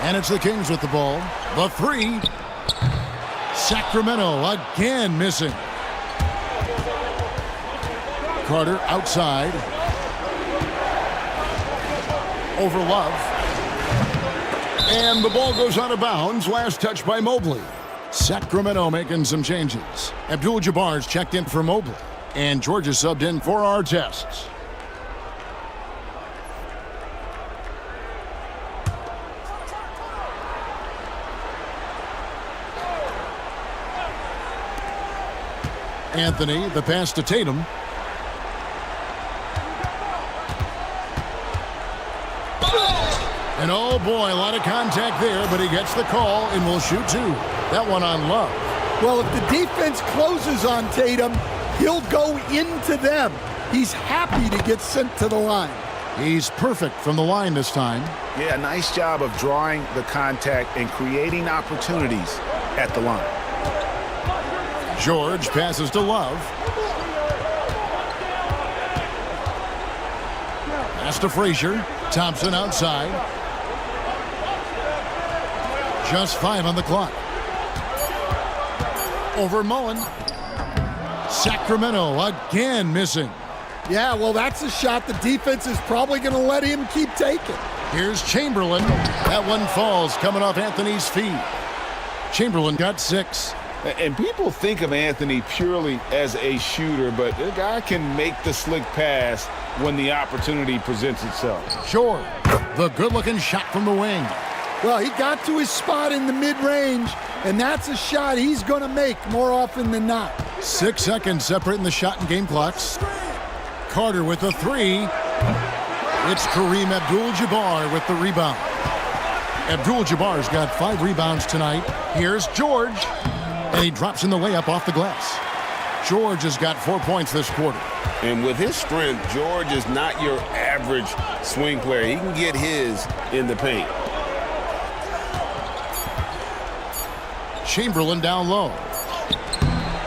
And it's the Kings with the ball. The 3. Sacramento again missing. Carter outside. Over Love. And the ball goes out of bounds. Last touch by Mobley. Sacramento making some changes. Abdul-Jabbar's checked in for Mobley. And Georgia subbed in for Artest. Anthony, the pass to Tatum. And oh boy, a lot of contact there, but he gets the call and will shoot 2. That one on Love. Well, if the defense closes on Tatum, he'll go into them. He's happy to get sent to the line. He's perfect from the line this time. Yeah, nice job of drawing the contact and creating opportunities at the line. George passes to Love. Pass to Frazier. Thompson outside. Just 5 on the clock. Over Mullen. Sacramento again missing. Yeah, well, that's a shot the defense is probably going to let him keep taking. Here's Chamberlain. That one falls coming off Anthony's feet. Chamberlain got 6. And people think of Anthony purely as a shooter, but the guy can make the slick pass when the opportunity presents itself. George, the good-looking shot from the wing. Well, he got to his spot in the mid-range, and that's a shot he's going to make more often than not. 6 seconds separating the shot and game clocks. Carter with the three. It's Kareem Abdul-Jabbar with the rebound. Abdul-Jabbar's got 5 rebounds tonight. Here's George, and he drops in the layup off the glass. George has got 4 points this quarter. And with his strength, George is not your average swing player. He can get his in the paint. Chamberlain down low.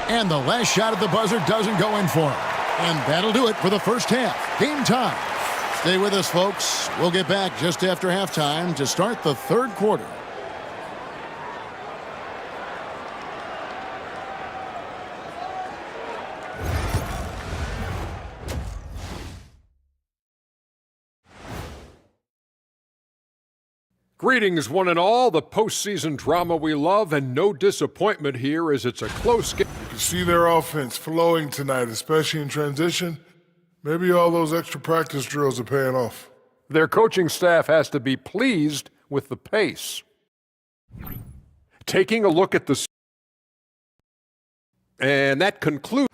And the last shot at the buzzer doesn't go in for him. And that'll do it for the first half. Game time. Stay with us, folks. We'll get back just after halftime to start the third quarter. Greetings, one and all. The postseason drama we love, and no disappointment here as it's a close game. You can see their offense flowing tonight, especially in transition. Maybe all those extra practice drills are paying off. Their coaching staff has to be pleased with the pace. Taking a look at the... And that concludes...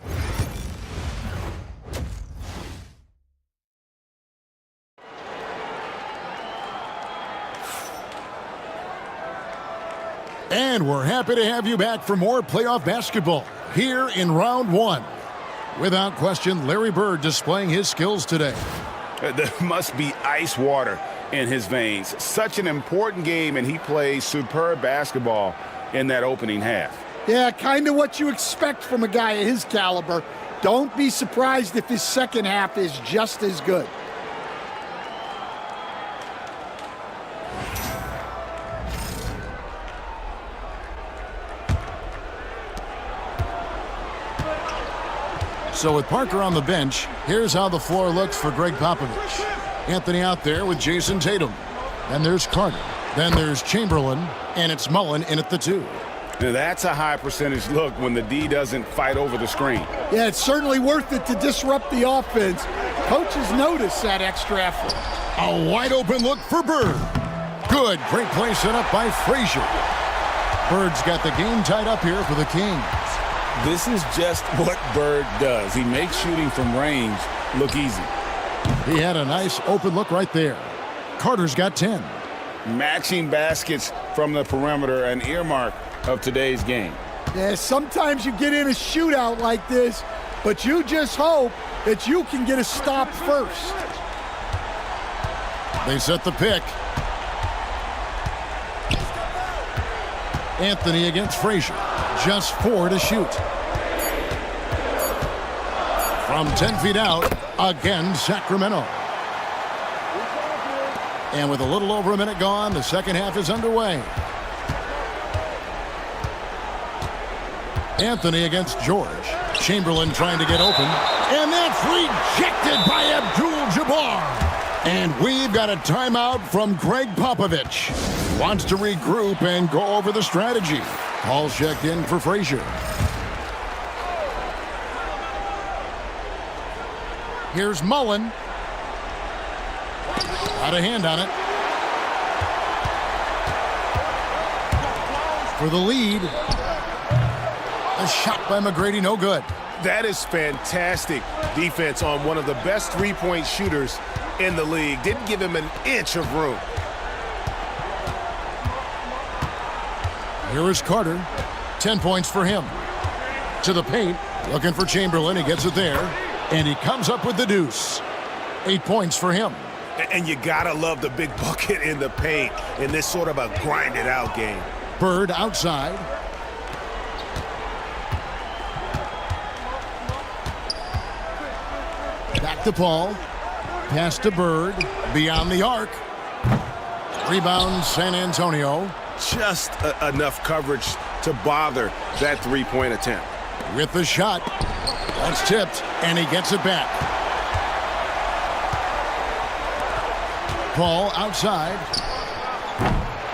And we're happy to have you back for more playoff basketball here in round one. Without question, Larry Bird displaying his skills today. There must be ice water in his veins. Such an important game, and he plays superb basketball in that opening half. Yeah, kind of what you expect from a guy of his caliber. Don't be surprised if his second half is just as good. So with Parker on the bench, here's how the floor looks for Greg Popovich. Anthony out there with Jason Tatum. Then there's Carter. Then there's Chamberlain. And it's Mullen in at the 2. Now that's a high percentage look when the D doesn't fight over the screen. Yeah, it's certainly worth it to disrupt the offense. Coaches notice that extra effort. A wide open look for Bird. Good, great play set up by Frazier. Bird's got the game tied up here for the Kings. This is just what Bird does. He makes shooting from range look easy. He had a nice open look right there. Carter's got 10. Matching baskets from the perimeter, an earmark of today's game. Yeah, sometimes you get in a shootout like this, but you just hope that you can get a stop first. They set the pick. Anthony against Frazier. Just 4 to shoot. From 10 feet out, again, Sacramento. And with a little over a minute gone, the second half is underway. Anthony against George. Chamberlain trying to get open. And that's rejected by Abdul-Jabbar. And we've got a timeout from Greg Popovich. Wants to regroup and go over the strategy. Paul checked in for Frazier. Here's Mullen. Got a hand on it. For the lead. A shot by McGrady, no good. That is fantastic defense on one of the best three-point shooters in the league. Didn't give him an inch of room. Here is Carter. 10 points for him. To the paint. Looking for Chamberlain. He gets it there. And he comes up with the deuce. 8 points for him. And you gotta love the big bucket in the paint in this sort of a grinded-out game. Bird outside. Back to Paul. Pass to Bird. Beyond the arc. Rebound San Antonio. Just enough coverage to bother that three-point attempt. With the shot. That's tipped, and he gets it back. Paul outside.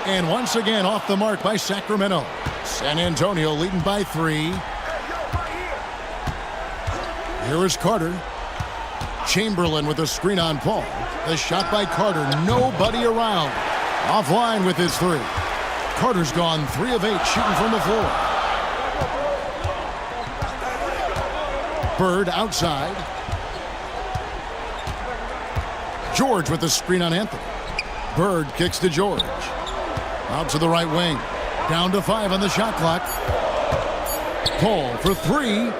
And once again off the mark by Sacramento. San Antonio leading by 3. Here is Carter. Chamberlain with a screen on Paul. The shot by Carter. Nobody around. Offline with his 3. Carter's gone 3 of 8 shooting from the floor. Bird outside. George with the screen on Anthony. Bird kicks to George. Out to the right wing. Down to 5 on the shot clock. Paul for 3.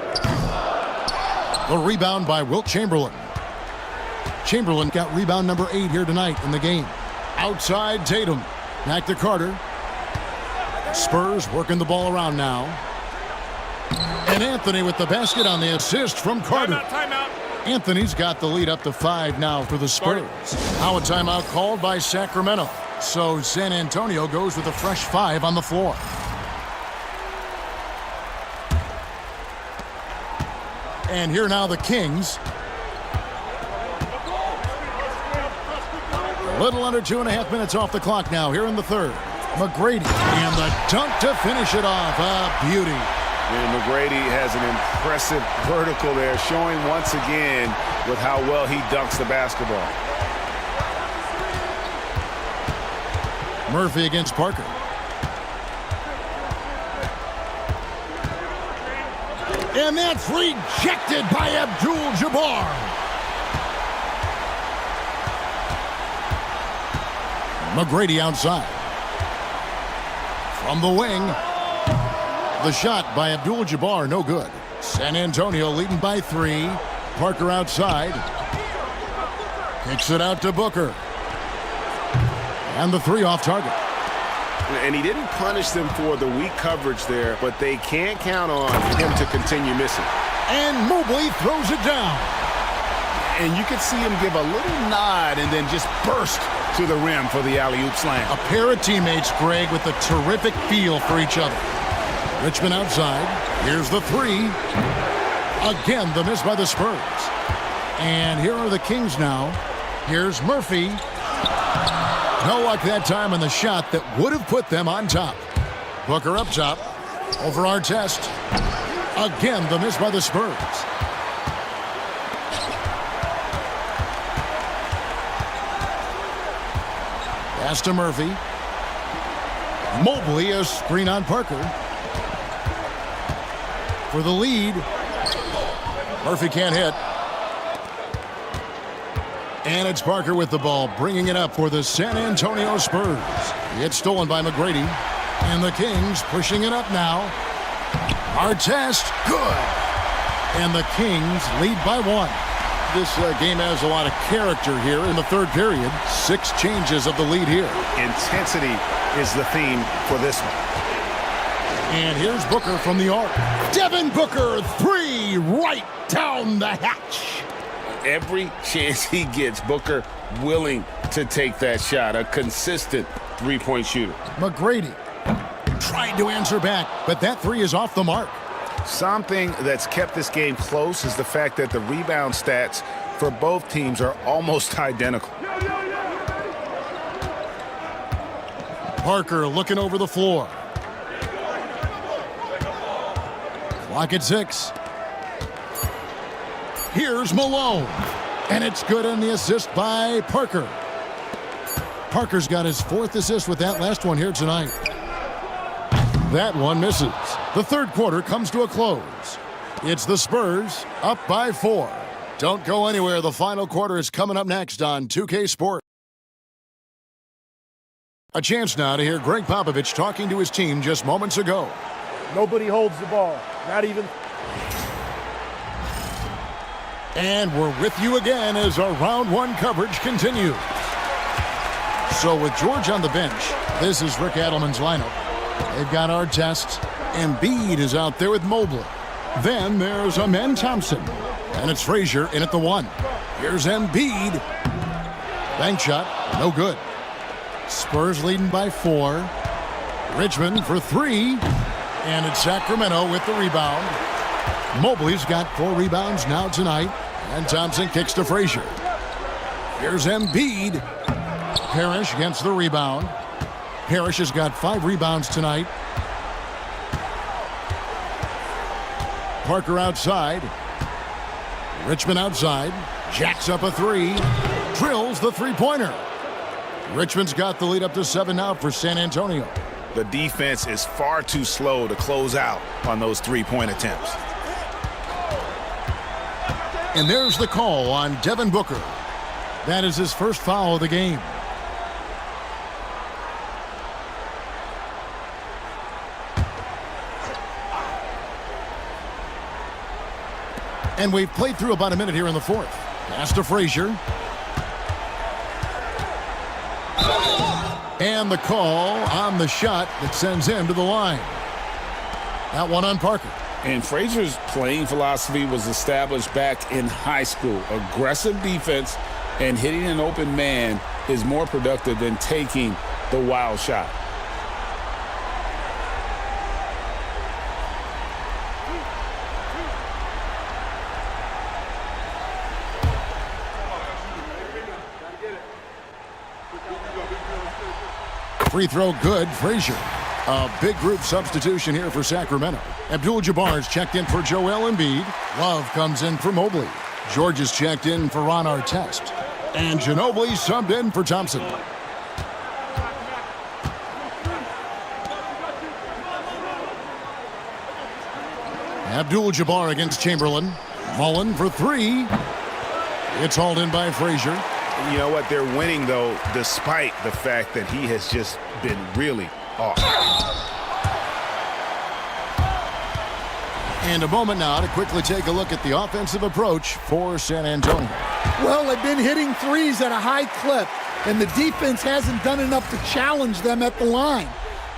The rebound by Wilt Chamberlain. Chamberlain got rebound number 8 here tonight in the game. Outside Tatum. Back to Carter. Spurs working the ball around now. And Anthony with the basket on the assist from Carter. Timeout. Anthony's got the lead up to 5 now for the Spurs. Now a timeout called by Sacramento. So San Antonio goes with a fresh 5 on the floor. And here now the Kings. A little under 2.5 minutes off the clock now here in the third. McGrady and the dunk to finish it off. A beauty. And McGrady has an impressive vertical there, showing once again with how well he dunks the basketball. Murphy against Parker. And that's rejected by Abdul-Jabbar. McGrady outside. From the wing. The shot by Abdul-Jabbar, no good. San Antonio leading by 3. Parker outside. Kicks it out to Booker. And the 3 off target. And he didn't punish them for the weak coverage there, but they can't count on him to continue missing. And Mobley throws it down. And you could see him give a little nod and then just burst to the rim for the alley-oop slam. A pair of teammates, Greg, with a terrific feel for each other. Richmond outside. Here's the 3. Again, the miss by the Spurs. And here are the Kings now. Here's Murphy. No luck that time on the shot that would have put them on top. Booker up top. Over Artest. Again, the miss by the Spurs. Pass to Murphy. Mobley, a screen on Parker. For the lead. Murphy can't hit. And it's Parker with the ball, bringing it up for the San Antonio Spurs. It's stolen by McGrady. And the Kings pushing it up now. Artest, good. And the Kings lead by 1. This game has a lot of character here in the third period. 6 changes of the lead here. Intensity is the theme for this one. And here's Booker from the arc. Devin Booker, 3 right down the hatch. Every chance he gets, Booker willing to take that shot. A consistent three-point shooter. McGrady tried to answer back, but that 3 is off the mark. Something that's kept this game close is the fact that the rebound stats for both teams are almost identical. Parker looking over the floor. Clock at 6. Here's Malone. And it's good on the assist by Parker. Parker's got his 4th assist with that last one here tonight. That one misses. The third quarter comes to a close. It's the Spurs up by 4. Don't go anywhere. The final quarter is coming up next on 2K Sports. A chance now to hear Greg Popovich talking to his team just moments ago. Nobody holds the ball. Not even. And we're with you again as our round 1 coverage continues. So with George on the bench, this is Rick Adelman's lineup. They've got Artest. Embiid is out there with Mobley. Then there's Amen Thompson. And it's Frazier in at the 1. Here's Embiid. Bank shot, no good. Spurs leading by 4. Richmond for 3. And it's Sacramento with the rebound. Mobley's got 4 rebounds now tonight. And Thompson kicks to Frazier. Here's Embiid. Parrish against the rebound. Parrish has got 5 rebounds tonight. Parker outside. Richmond outside. Jacks up a three. Drills the three-pointer. Richmond's got the lead up to 7 now for San Antonio. The defense is far too slow to close out on those three-point attempts. And there's the call on Devin Booker. That is his first foul of the game. And we've played through about a minute here in the fourth. Pass to Frazier. And the call on the shot that sends him to the line. That one on Parker. And Frazier's playing philosophy was established back in high school. Aggressive defense and hitting an open man is more productive than taking the wild shot. Free throw good, Frazier. A big group substitution here for Sacramento. Abdul-Jabbar's checked in for Joel Embiid. Love comes in for Mobley. George is checked in for Ron Artest. And Ginobili subbed in for Thompson. Abdul-Jabbar against Chamberlain. Mullen for three. It's hauled in by Frazier. You know what? They're winning, though, despite the fact that he has just been really off. And a moment now to quickly take a look at the offensive approach for San Antonio. Well, they've been hitting threes at a high clip, and the defense hasn't done enough to challenge them at the line.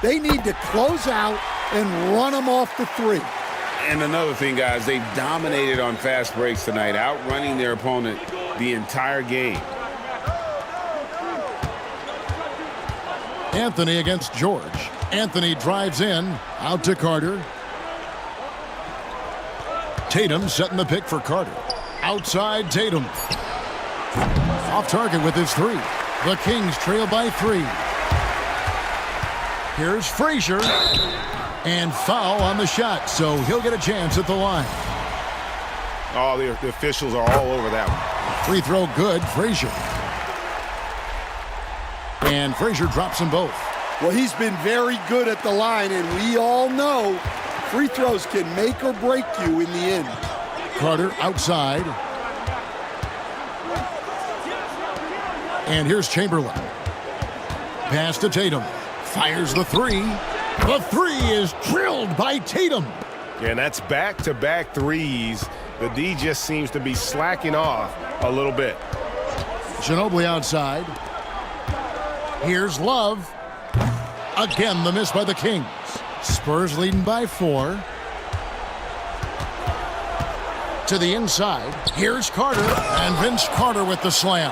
They need to close out and run them off the three. And another thing, guys, they've dominated on fast breaks tonight, outrunning their opponent the entire game. Anthony against George. Anthony drives in, out to Carter. Tatum setting the pick for Carter. Outside Tatum. Off target with his three. The Kings trail by 3. Here's Frazier. And foul on the shot, so he'll get a chance at the line. Oh, the officials are all over that one. Free throw good, Frazier. And Frazier drops them both. Well, he's been very good at the line, and we all know free throws can make or break you in the end. Carter outside. And here's Chamberlain. Pass to Tatum. Fires the three. The three is drilled by Tatum. Yeah, and that's back-to-back threes. The D just seems to be slacking off a little bit. Ginobili outside. Here's Love. Again, the miss by the Kings. Spurs leading by 4. To the inside. Here's Carter. And Vince Carter with the slam.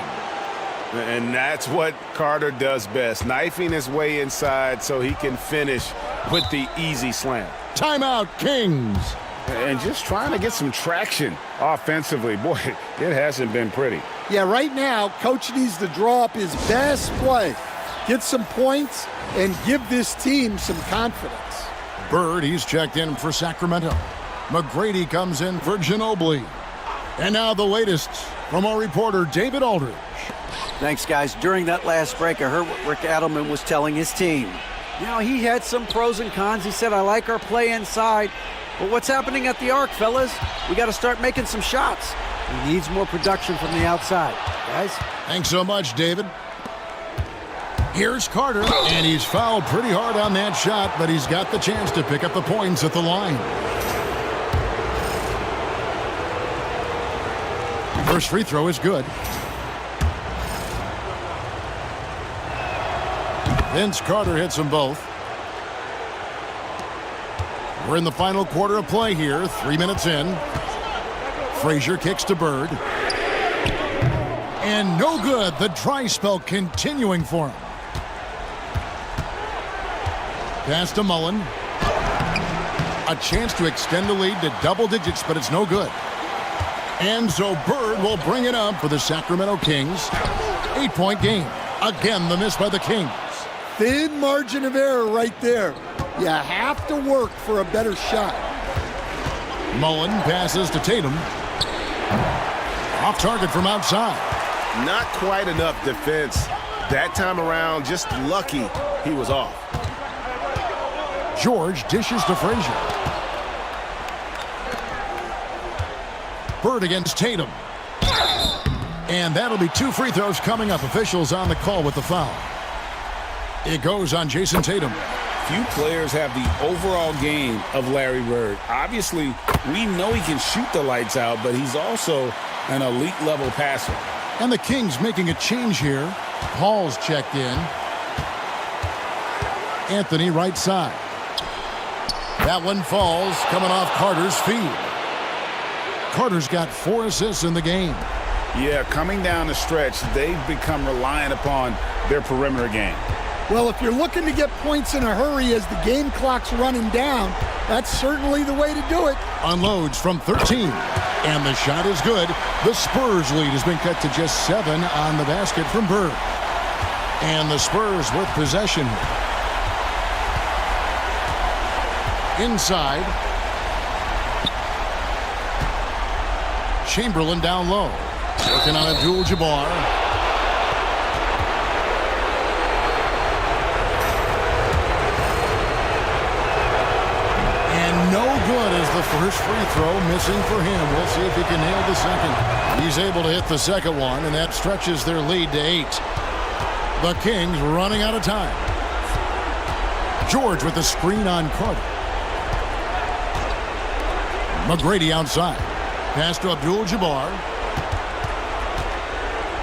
And that's what Carter does best, knifing his way inside so he can finish with the easy slam. Timeout, Kings. And just trying to get some traction offensively. Boy, it hasn't been pretty. Yeah, right now, Coach needs to draw up his best play, get some points, and give this team some confidence. Bird, he's checked in for Sacramento. McGrady comes in for Ginobili. And now the latest from our reporter, David Aldridge. Thanks, guys. During that last break, I heard what Rick Adelman was telling his team. You know, he had some pros and cons. He said, I like our play inside. But what's happening at the arc, fellas? We got to start making some shots. He needs more production from the outside. Guys? Thanks so much, David. Here's Carter, and he's fouled pretty hard on that shot, but he's got the chance to pick up the points at the line. First free throw is good. Vince Carter hits them both. We're in the final quarter of play here, 3 minutes in. Frazier kicks to Bird. And no good. The dry spell continuing for him. Pass to Mullen. A chance to extend the lead to double digits, but it's no good. And so Bird will bring it up for the Sacramento Kings. 8-point game. Again, the miss by the Kings. Thin margin of error right there. You have to work for a better shot. Mullen passes to Tatum. Off target from outside. Not quite enough defense. That time around, just lucky he was off. George dishes to Frazier. Bird against Tatum. And that'll be 2 free throws coming up. Officials on the call with the foul. It goes on Jason Tatum. Few players have the overall game of Larry Bird. Obviously, we know he can shoot the lights out, but he's also an elite-level passer. And the Kings making a change here. Paul's checked in. Anthony right side. That one falls, coming off Carter's feet. Carter's got 4 assists in the game. Yeah, coming down the stretch, they've become reliant upon their perimeter game. Well, if you're looking to get points in a hurry as the game clock's running down, that's certainly the way to do it. Unloads from 13. And the shot is good. The Spurs lead has been cut to just 7 on the basket from Bird. And the Spurs with possession. Inside. Chamberlain down low. Working on Abdul-Jabbar. No good as the first free throw missing for him. We'll see if he can nail the second. He's able to hit the second one, and that stretches their lead to 8. The Kings running out of time. George with the screen on Carter. McGrady outside. Pass to Abdul-Jabbar.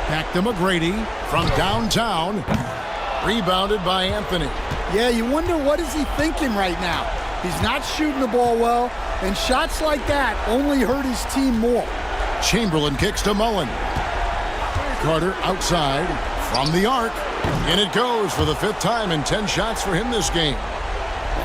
Back to McGrady from downtown. Rebounded by Anthony. Yeah, you wonder what is he thinking right now. He's not shooting the ball well, and shots like that only hurt his team more. Chamberlain kicks to Mullen. Carter outside from the arc. And it goes for the 5th time in 10 shots for him this game.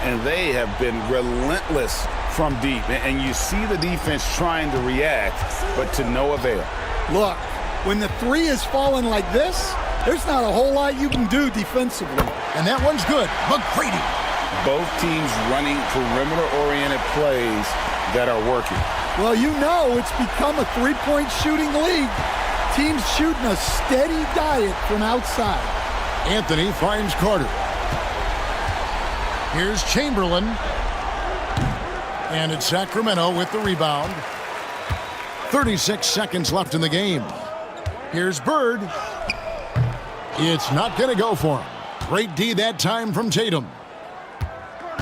And they have been relentless from deep. And you see the defense trying to react, but to no avail. Look, when the 3 is falling like this, there's not a whole lot you can do defensively. And that one's good. McGrady. Both teams running perimeter-oriented plays that are working. Well, you know it's become a 3-point shooting league. Teams shooting a steady diet from outside. Anthony finds Carter. Here's Chamberlain. And it's Sacramento with the rebound. 36 seconds left in the game. Here's Bird. It's not going to go for him. Great D that time from Tatum.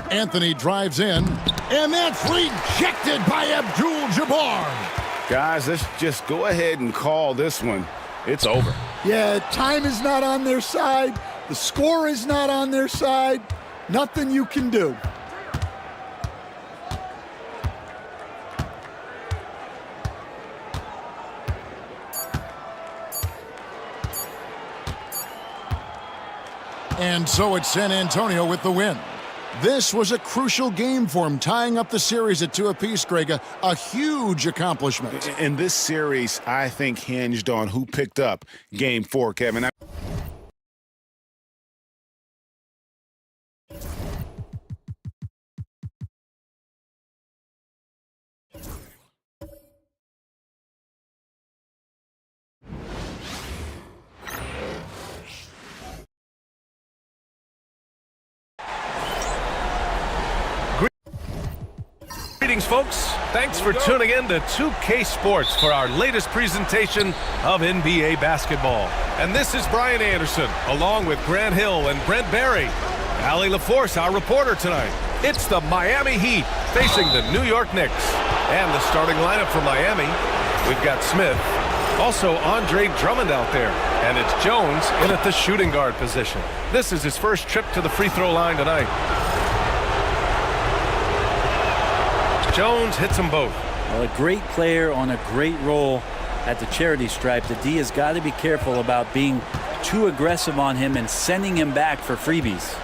Anthony drives in, and that's rejected by Abdul-Jabbar. Guys, let's just go ahead and call this one. It's over. Yeah, time is not on their side. The score is not on their side. Nothing you can do. And so it's San Antonio with the win. This was a crucial game for him, tying up the series at 2 apiece, Greg. A huge accomplishment. And this series, I think, hinged on who picked up Game 4, Kevin. Greetings, folks. Thanks for tuning in to 2K Sports for our latest presentation of NBA basketball. And this is Brian Anderson, along with Grant Hill and Brent Barry. Allie LaForce, our reporter tonight. It's the Miami Heat facing the New York Knicks. And the starting lineup for Miami, we've got Smith, also Andre Drummond out there, and it's Jones in at the shooting guard position. This is his first trip to the free throw line tonight. Jones hits them both. Well, a great player on a great role at the charity stripe. The D has got to be careful about being too aggressive on him and sending him back for freebies.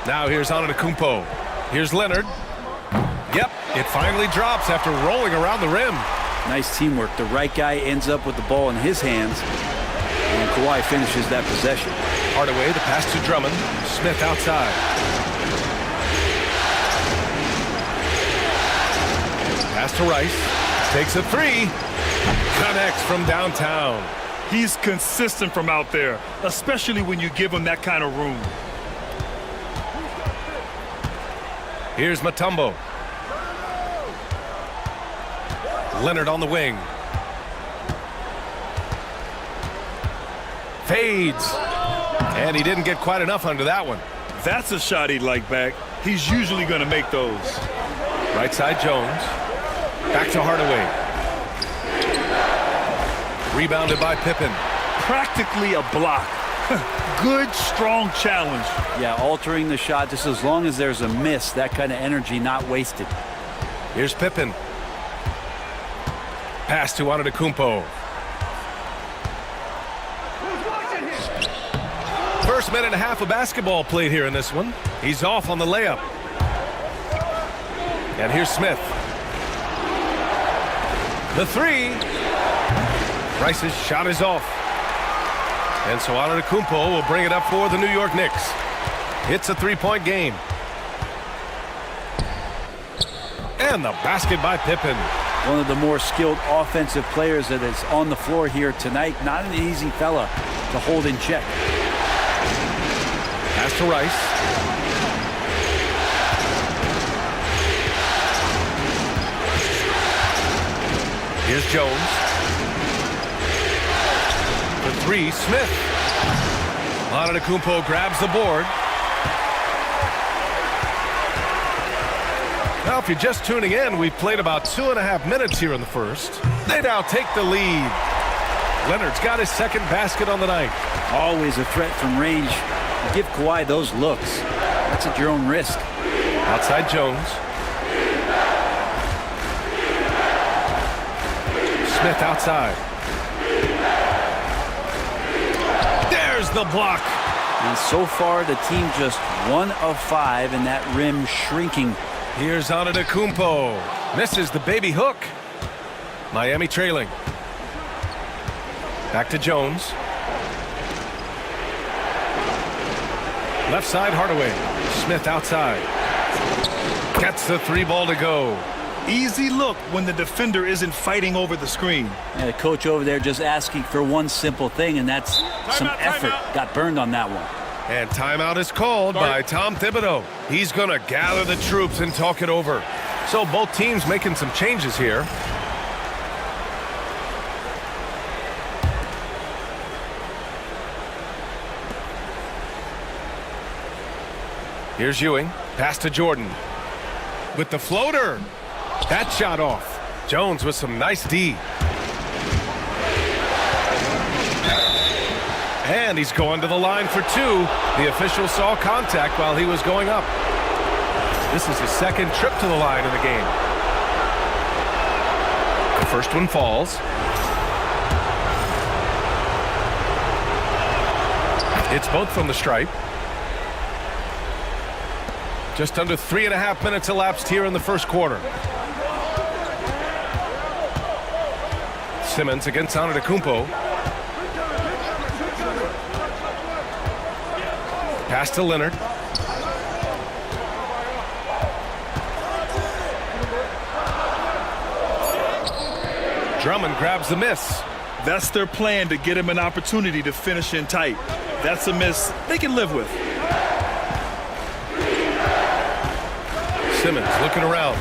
Now here's Antetokounmpo. Here's Leonard. Yep, it finally drops after rolling around the rim. Nice teamwork. The right guy ends up with the ball in his hands, and Kawhi finishes that possession. Hardaway, the pass to Drummond. Smith outside. Pass to Rice. Takes a three. Connects from downtown. He's consistent from out there, especially when you give him that kind of room. Here's Mutombo. Leonard on the wing. Fades. And he didn't get quite enough under that one. That's a shot he'd like back. He's usually going to make those. Right side Jones. Back to Hardaway. Rebounded by Pippen. Practically a block. Good, strong challenge. Yeah, altering the shot just as long as there's a miss. That kind of energy not wasted. Here's Pippen. Pass to Antetokounmpo. First minute and a half of basketball played here in this one. He's off on the layup. And here's Smith. The three. Rice's shot is off. And so Antetokounmpo will bring it up for the New York Knicks. It's a three-point game. And the basket by Pippen. One of the more skilled offensive players that is on the floor here tonight. Not an easy fella to hold in check. Pass to Rice. Here's Jones. The three, Smith. Antetokounmpo grabs the board. Now, if you're just tuning in, we've played about 2.5 minutes here in the first. They now take the lead. Leonard's got his second basket on the night. Always a threat from range. You give Kawhi those looks. That's at your own risk. Outside Jones. Smith outside. There's the block. And so far, the team just 1 of 5 and that rim shrinking. Here's Antetokounmpo. Misses the baby hook. Miami trailing. Back to Jones. Left side, Hardaway. Smith outside. Gets the three ball to go. Easy look when the defender isn't fighting over the screen. And the coach over there just asking for one simple thing, and that's some effort. Got burned on that one. And timeout is called by Tom Thibodeau. He's going to gather the troops and talk it over. So both teams making some changes here. Here's Ewing. Pass to Jordan. With the floater. That shot off. Jones with some nice D. And he's going to the line for two. The official saw contact while he was going up. This is his second trip to the line in the game. The first one falls. It's both from the stripe. Just under 3.5 minutes elapsed here in the first quarter. Simmons against Antetokounmpo. Pass to Leonard. Drummond grabs the miss. That's their plan, to get him an opportunity to finish in tight. That's a miss they can live with. Simmons looking around.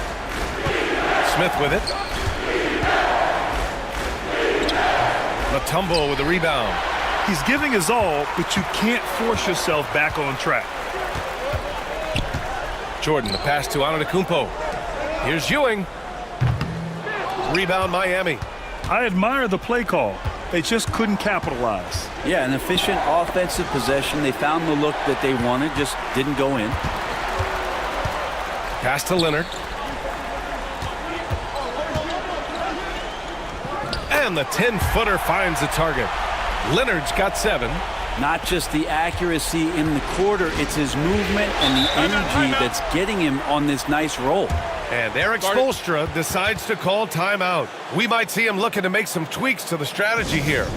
Smith with it. Mutombo with the rebound. He's giving his all, but you can't force yourself back on track. Jordan, the pass to Antetokounmpo. Here's Ewing. Rebound Miami. I admire the play call. They just couldn't capitalize. Yeah, an efficient offensive possession. They found the look that they wanted, just didn't go in. Pass to Leonard. And the 10-footer finds the target. Leonard's got 7. Not just the accuracy in the quarter, it's his movement and the energy that's getting him on this nice roll. And Eric Spoelstra decides to call timeout. We might see him looking to make some tweaks to the strategy here.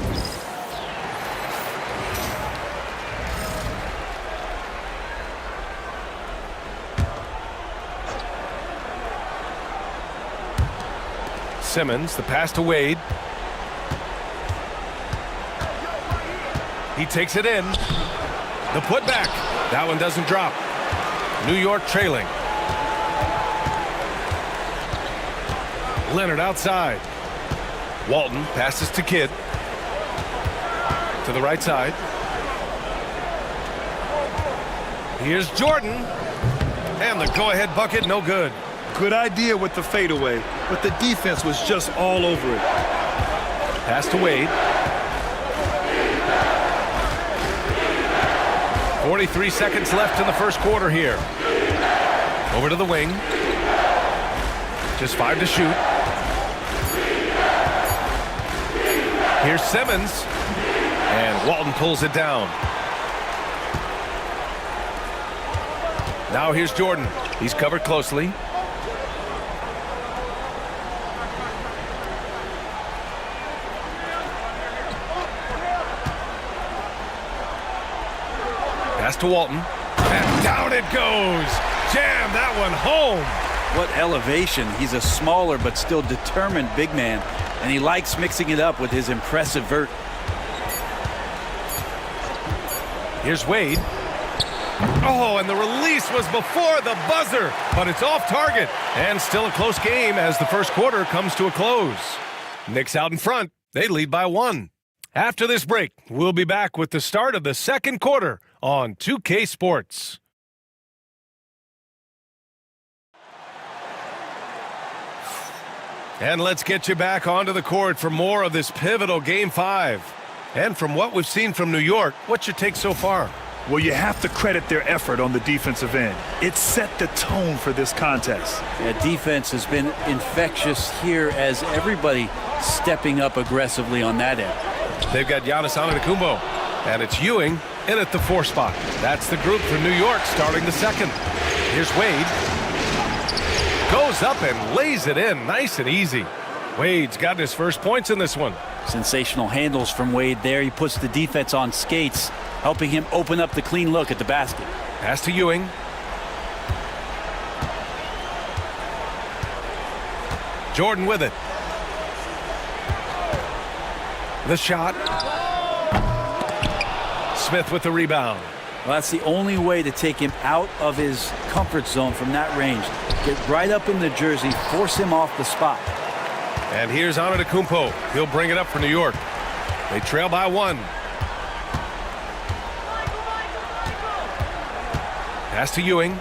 Simmons, the pass to Wade. He takes it in. The putback. That one doesn't drop. New York trailing. Leonard outside. Walton passes to Kidd. To the right side. Here's Jordan. And the go-ahead bucket, no good. Good idea with the fadeaway, but the defense was just all over it. Pass to Wade. 43 seconds left in the first quarter here. Over to the wing. Just 5 to shoot. Here's Simmons. And Walton pulls it down. Now here's Jordan. He's covered closely. Pass to Walton. And down it goes. Jam that one home. What elevation. He's a smaller but still determined big man, and he likes mixing it up with his impressive vert. Here's Wade. Oh, and the release was before the buzzer, but it's off target. And still a close game as the first quarter comes to a close. Knicks out in front. They lead by 1. After this break, we'll be back with the start of the second quarter on 2K Sports. And let's get you back onto the court for more of this pivotal Game 5. And from what we've seen from New York, what's your take so far? Well, you have to credit their effort on the defensive end. It set the tone for this contest. Yeah, defense has been infectious here as everybody stepping up aggressively on that end. They've got Giannis Antetokounmpo, and it's Ewing in at the 4 spot. That's the group for New York starting the second. Here's Wade. Goes up and lays it in nice and easy. Wade's gotten his first points in this one. Sensational handles from Wade there. He puts the defense on skates, helping him open up the clean look at the basket. Pass to Ewing. Jordan with it. The shot. Smith with the rebound. Well, that's the only way to take him out of his comfort zone from that range. Get right up in the jersey, force him off the spot. And here's Antetokounmpo. He'll bring it up for New York. They trail by 1. Pass to Ewing.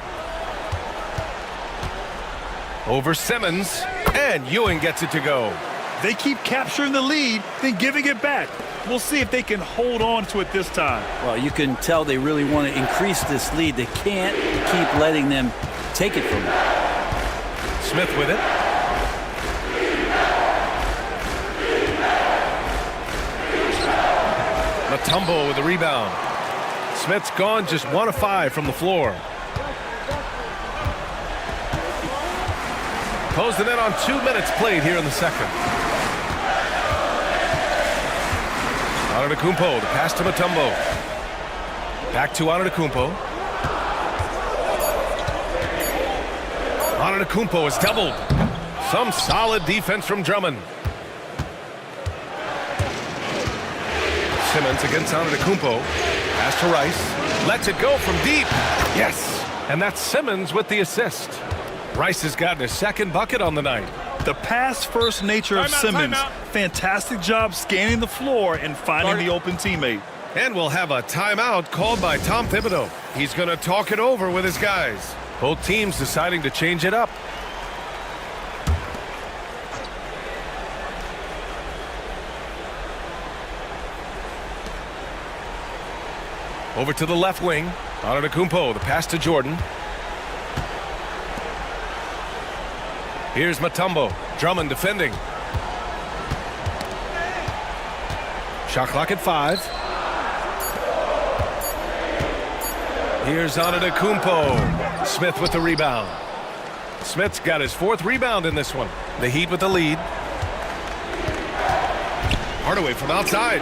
Over Simmons. And Ewing gets it to go. They keep capturing the lead, then giving it back. We'll see if they can hold on to it this time. Well, you can tell they really want to increase this lead. They can't keep letting them take it from them. Smith with it. Mutombo with the rebound. Smith's gone just 1 of 5 from the floor. Closed it in on 2 minutes played here in the second. Antetokounmpo, the pass to Mutombo. Back to Antetokounmpo. Antetokounmpo is doubled. Some solid defense from Drummond. Simmons against Antetokounmpo. Pass to Rice. Lets it go from deep. Yes. And that's Simmons with the assist. Rice has gotten his second bucket on the night. The pass-first nature of Simmons. Fantastic job scanning the floor and finding the open teammate. And we'll have a timeout called by Tom Thibodeau. He's going to talk it over with his guys. Both teams deciding to change it up. Over to the left wing. Antetokounmpo, the pass to Jordan. Here's Mutombo. Drummond defending. Shot clock at 5. Here's Antetokounmpo. Smith with the rebound. Smith's got his 4th rebound in this one. The Heat with the lead. Hardaway from outside.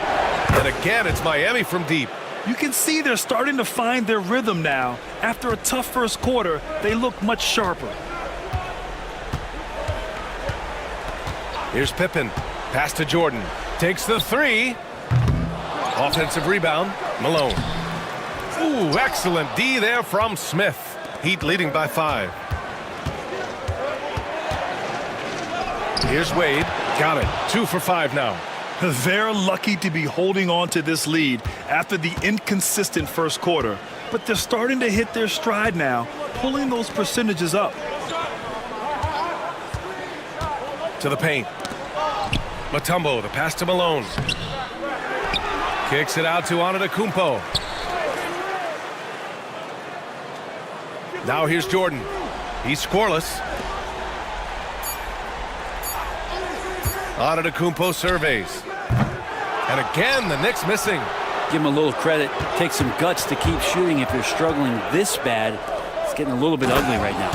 And again, it's Miami from deep. You can see they're starting to find their rhythm now. After a tough first quarter, they look much sharper. Here's Pippen. Pass to Jordan. Takes the three. Offensive rebound. Malone. Ooh, excellent D there from Smith. Heat leading by 5. Here's Wade. Got it. 2 for 5 now. They're lucky to be holding on to this lead after the inconsistent first quarter. But they're starting to hit their stride now, pulling those percentages up. To the paint. Mutombo, the pass to Malone. Kicks it out to Antetokounmpo. Now here's Jordan. He's scoreless. Antetokounmpo surveys. And again, the Knicks missing. Give him a little credit. Take some guts to keep shooting if you're struggling this bad. It's getting a little bit ugly right now.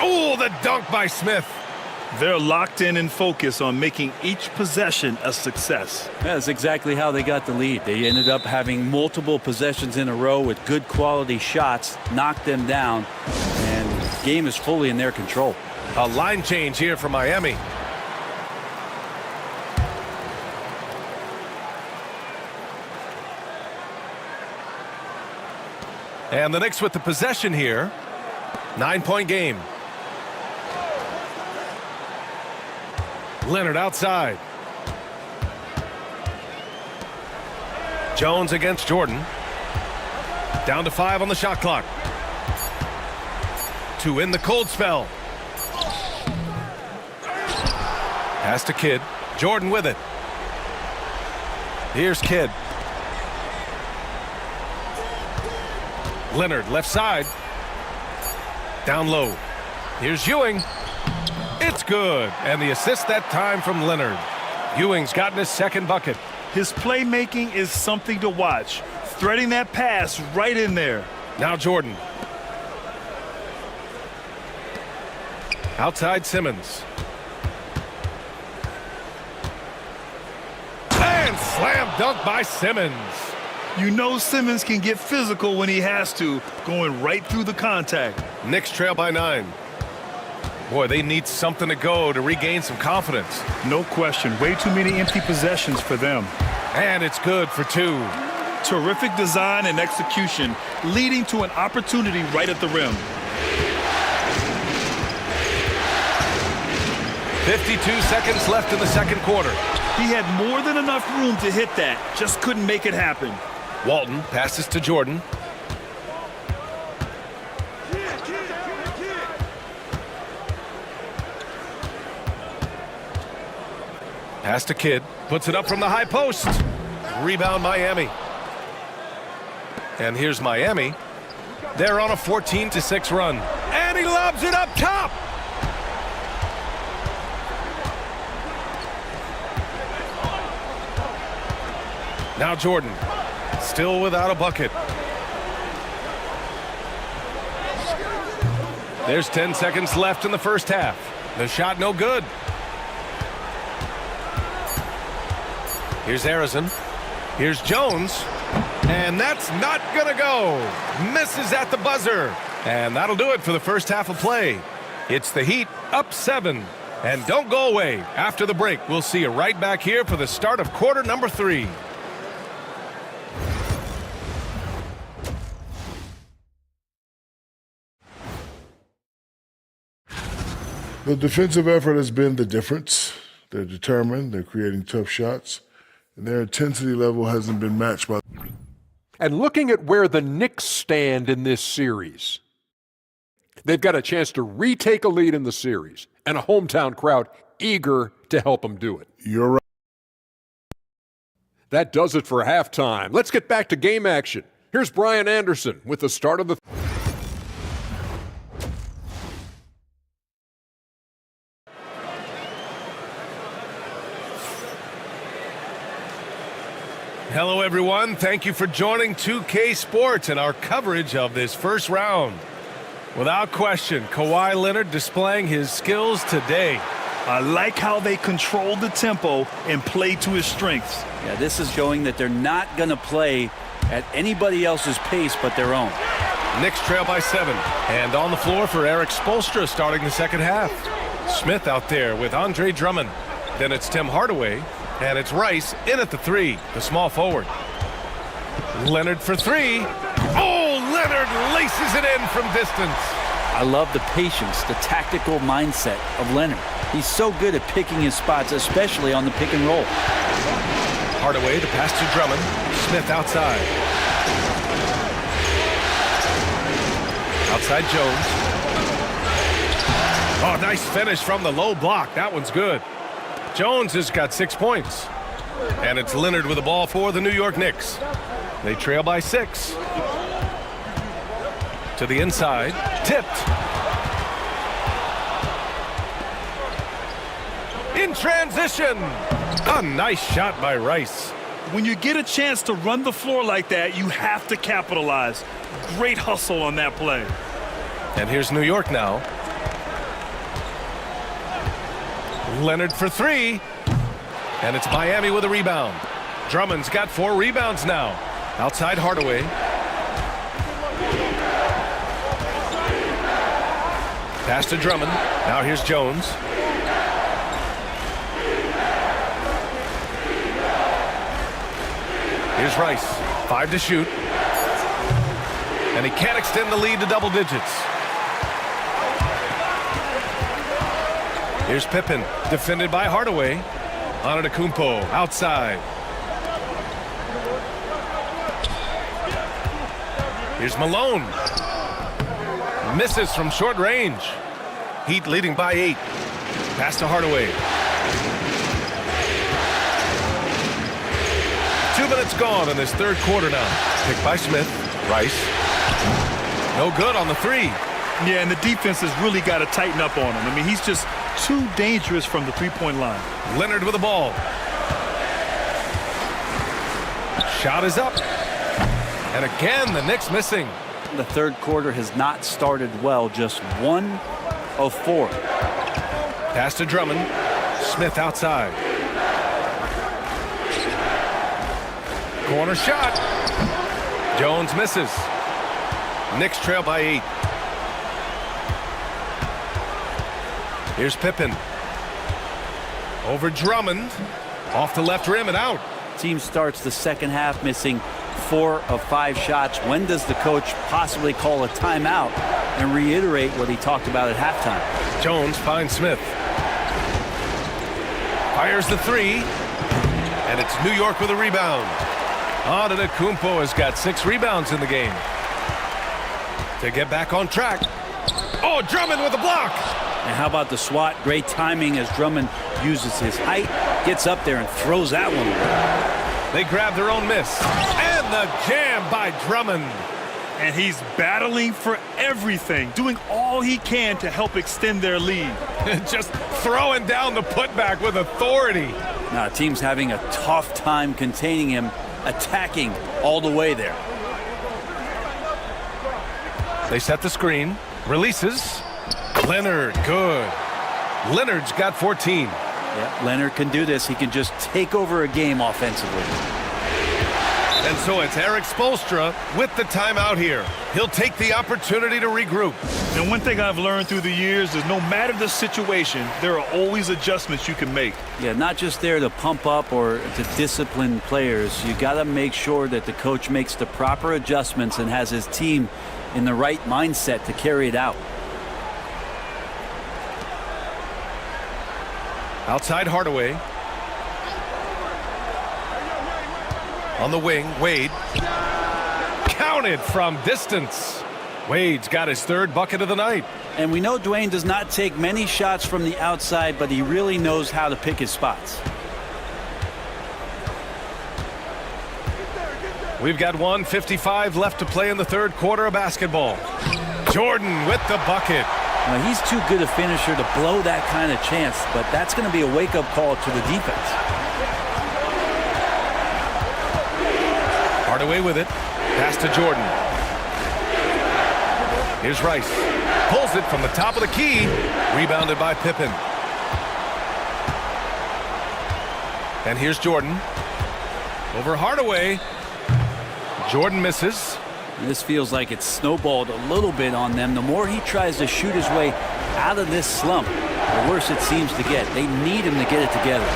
Oh, the dunk by Smith. They're locked in and focused on making each possession a success. That's exactly how they got the lead. They ended up having multiple possessions in a row with good quality shots, knocked them down, and the game is fully in their control. A line change here for Miami. And the Knicks with the possession here. 9-point game. Leonard outside. Jones against Jordan. Down to 5 on the shot clock. To end the cold spell. Pass to Kidd. Jordan with it. Here's Kidd. Leonard left side. Down low. Here's Ewing. It's good. And the assist that time from Leonard. Ewing's gotten his second bucket. His playmaking is something to watch. Threading that pass right in there. Now Jordan. Outside Simmons. And slam dunk by Simmons. You know Simmons can get physical when he has to, going right through the contact. Knicks trail by 9. Boy, they need something to go to regain some confidence. No question. Way too many empty possessions for them. And it's good for 2. Terrific design and execution, leading to an opportunity right at the rim. 52 seconds left in the second quarter. He had more than enough room to hit that, just couldn't make it happen. Walton passes to Jordan. Pass to Kidd. Puts it up from the high post. Rebound Miami. And here's Miami. They're on a 14-6 run. And he lobs it up top. Now Jordan. Still without a bucket. There's 10 seconds left in the first half. The shot no good. Here's Harrison. Here's Jones. And that's not going to go. Misses at the buzzer. And that'll do it for the first half of play. It's the Heat up 7. And don't go away. After the break, we'll see you right back here for the start of quarter number 3. The defensive effort has been the difference. They're determined, they're creating tough shots, and their intensity level hasn't been matched by. And looking at where the Knicks stand in this series, they've got a chance to retake a lead in the series, and a hometown crowd eager to help them do it. You're right. That does it for halftime. Let's get back to game action. Here's Brian Anderson with the start of the Hello, everyone. Thank you for joining 2K Sports and our coverage of this first round. Without question, Kawhi Leonard displaying his skills today. I like how they controlled the tempo and played to his strengths. Yeah, this is showing that they're not going to play at anybody else's pace but their own. Knicks trail by 7. And on the floor for Eric Spoelstra starting the second half. Smith out there with Andre Drummond. Then it's Tim Hardaway, and it's Rice in at the 3, the small forward. Leonard for 3. Oh, Leonard laces it in from distance. I love the patience, the tactical mindset of Leonard. He's so good at picking his spots, especially on the pick and roll. Hardaway, the pass to Drummond. Smith outside. Outside Jones. Oh, nice finish from the low block. That one's good. Jones has got 6 points. And it's Leonard with the ball for the New York Knicks. They trail by 6. To the inside. Tipped. In transition. A nice shot by Rice. When you get a chance to run the floor like that, you have to capitalize. Great hustle on that play. And here's New York now. Leonard for 3. And it's Miami with a rebound. Drummond's got 4 rebounds now. Outside Hardaway. Pass to Drummond. Now here's Jones. Here's Rice. 5 to shoot. And he can't extend the lead to double digits. Here's Pippen, defended by Hardaway. Antetokounmpo outside. Here's Malone. Misses from short range. Heat leading by 8. Pass to Hardaway. 2 minutes gone in this third quarter now. Picked by Smith. Rice. No good on the 3. Yeah, and the defense has really got to tighten up on him. I mean, he's just too dangerous from the three-point line. Leonard with the ball. Shot is up. And again, the Knicks missing. The third quarter has not started well, just 1 of 4. Pass to Drummond. Smith outside. Corner shot. Jones misses. Knicks trail by 8. Here's Pippen. Over Drummond. Off the left rim and out. Team starts the second half missing 4 of 5 shots. When does the coach possibly call a timeout and reiterate what he talked about at halftime? Jones finds Smith. Fires the 3. And it's New York with a rebound. Antetokounmpo has got 6 rebounds in the game. To get back on track. Oh, Drummond with a block. And how about the swat? Great timing as Drummond uses his height, gets up there and throws that one away. They grab their own miss. And the jam by Drummond. And he's battling for everything, doing all he can to help extend their lead. Just throwing down the putback with authority. Now, the team's having a tough time containing him, attacking all the way there. They set the screen. Releases. Leonard, good. Leonard's got 14. Yeah, Leonard can do this. He can just take over a game offensively. And so it's Eric Spoelstra with the timeout here. He'll take the opportunity to regroup. And one thing I've learned through the years is no matter the situation, there are always adjustments you can make. Yeah, not just there to pump up or to discipline players. You got to make sure that the coach makes the proper adjustments and has his team in the right mindset to carry it out. Outside Hardaway. On the wing, Wade. Counted from distance. Wade's got his 3rd bucket of the night. And we know Dwayne does not take many shots from the outside, but he really knows how to pick his spots. We've got 1:55 left to play in the third quarter of basketball. Jordan with the bucket. Now, he's too good a finisher to blow that kind of chance, but that's going to be a wake-up call to the defense. Hardaway with it. Pass to Jordan. Here's Rice. Pulls it from the top of the key. Rebounded by Pippen. And here's Jordan. Over Hardaway. Jordan misses. And this feels like it's snowballed a little bit on them. The more he tries to shoot his way out of this slump, the worse it seems to get. They need him to get it together.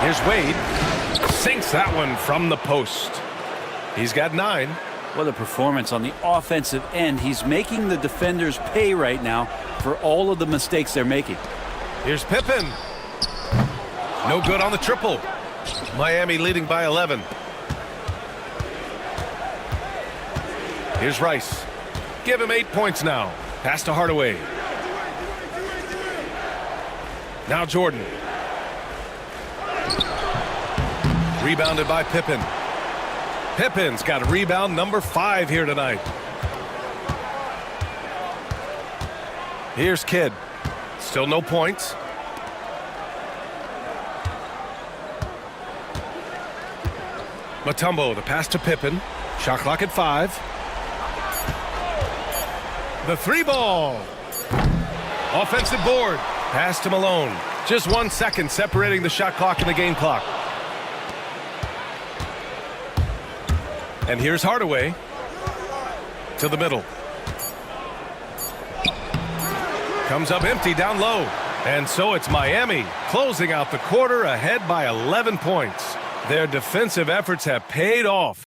Here's Wade. Sinks that one from the post. He's got 9. What a performance on the offensive end. He's making the defenders pay right now for all of the mistakes they're making. Here's Pippen. No good on the triple. Miami leading by 11. Here's Rice. Give him 8 points now. Pass to Hardaway. Now Jordan. Rebounded by Pippen. Pippen's got rebound number 5 here tonight. Here's Kidd. Still no points. Mutombo, the pass to Pippen. Shot clock at 5. The 3-ball. Offensive board. Pass to Malone. Just 1 second separating the shot clock and the game clock. And here's Hardaway to the middle. Comes up empty down low. And so it's Miami closing out the quarter ahead by 11 points. Their defensive efforts have paid off.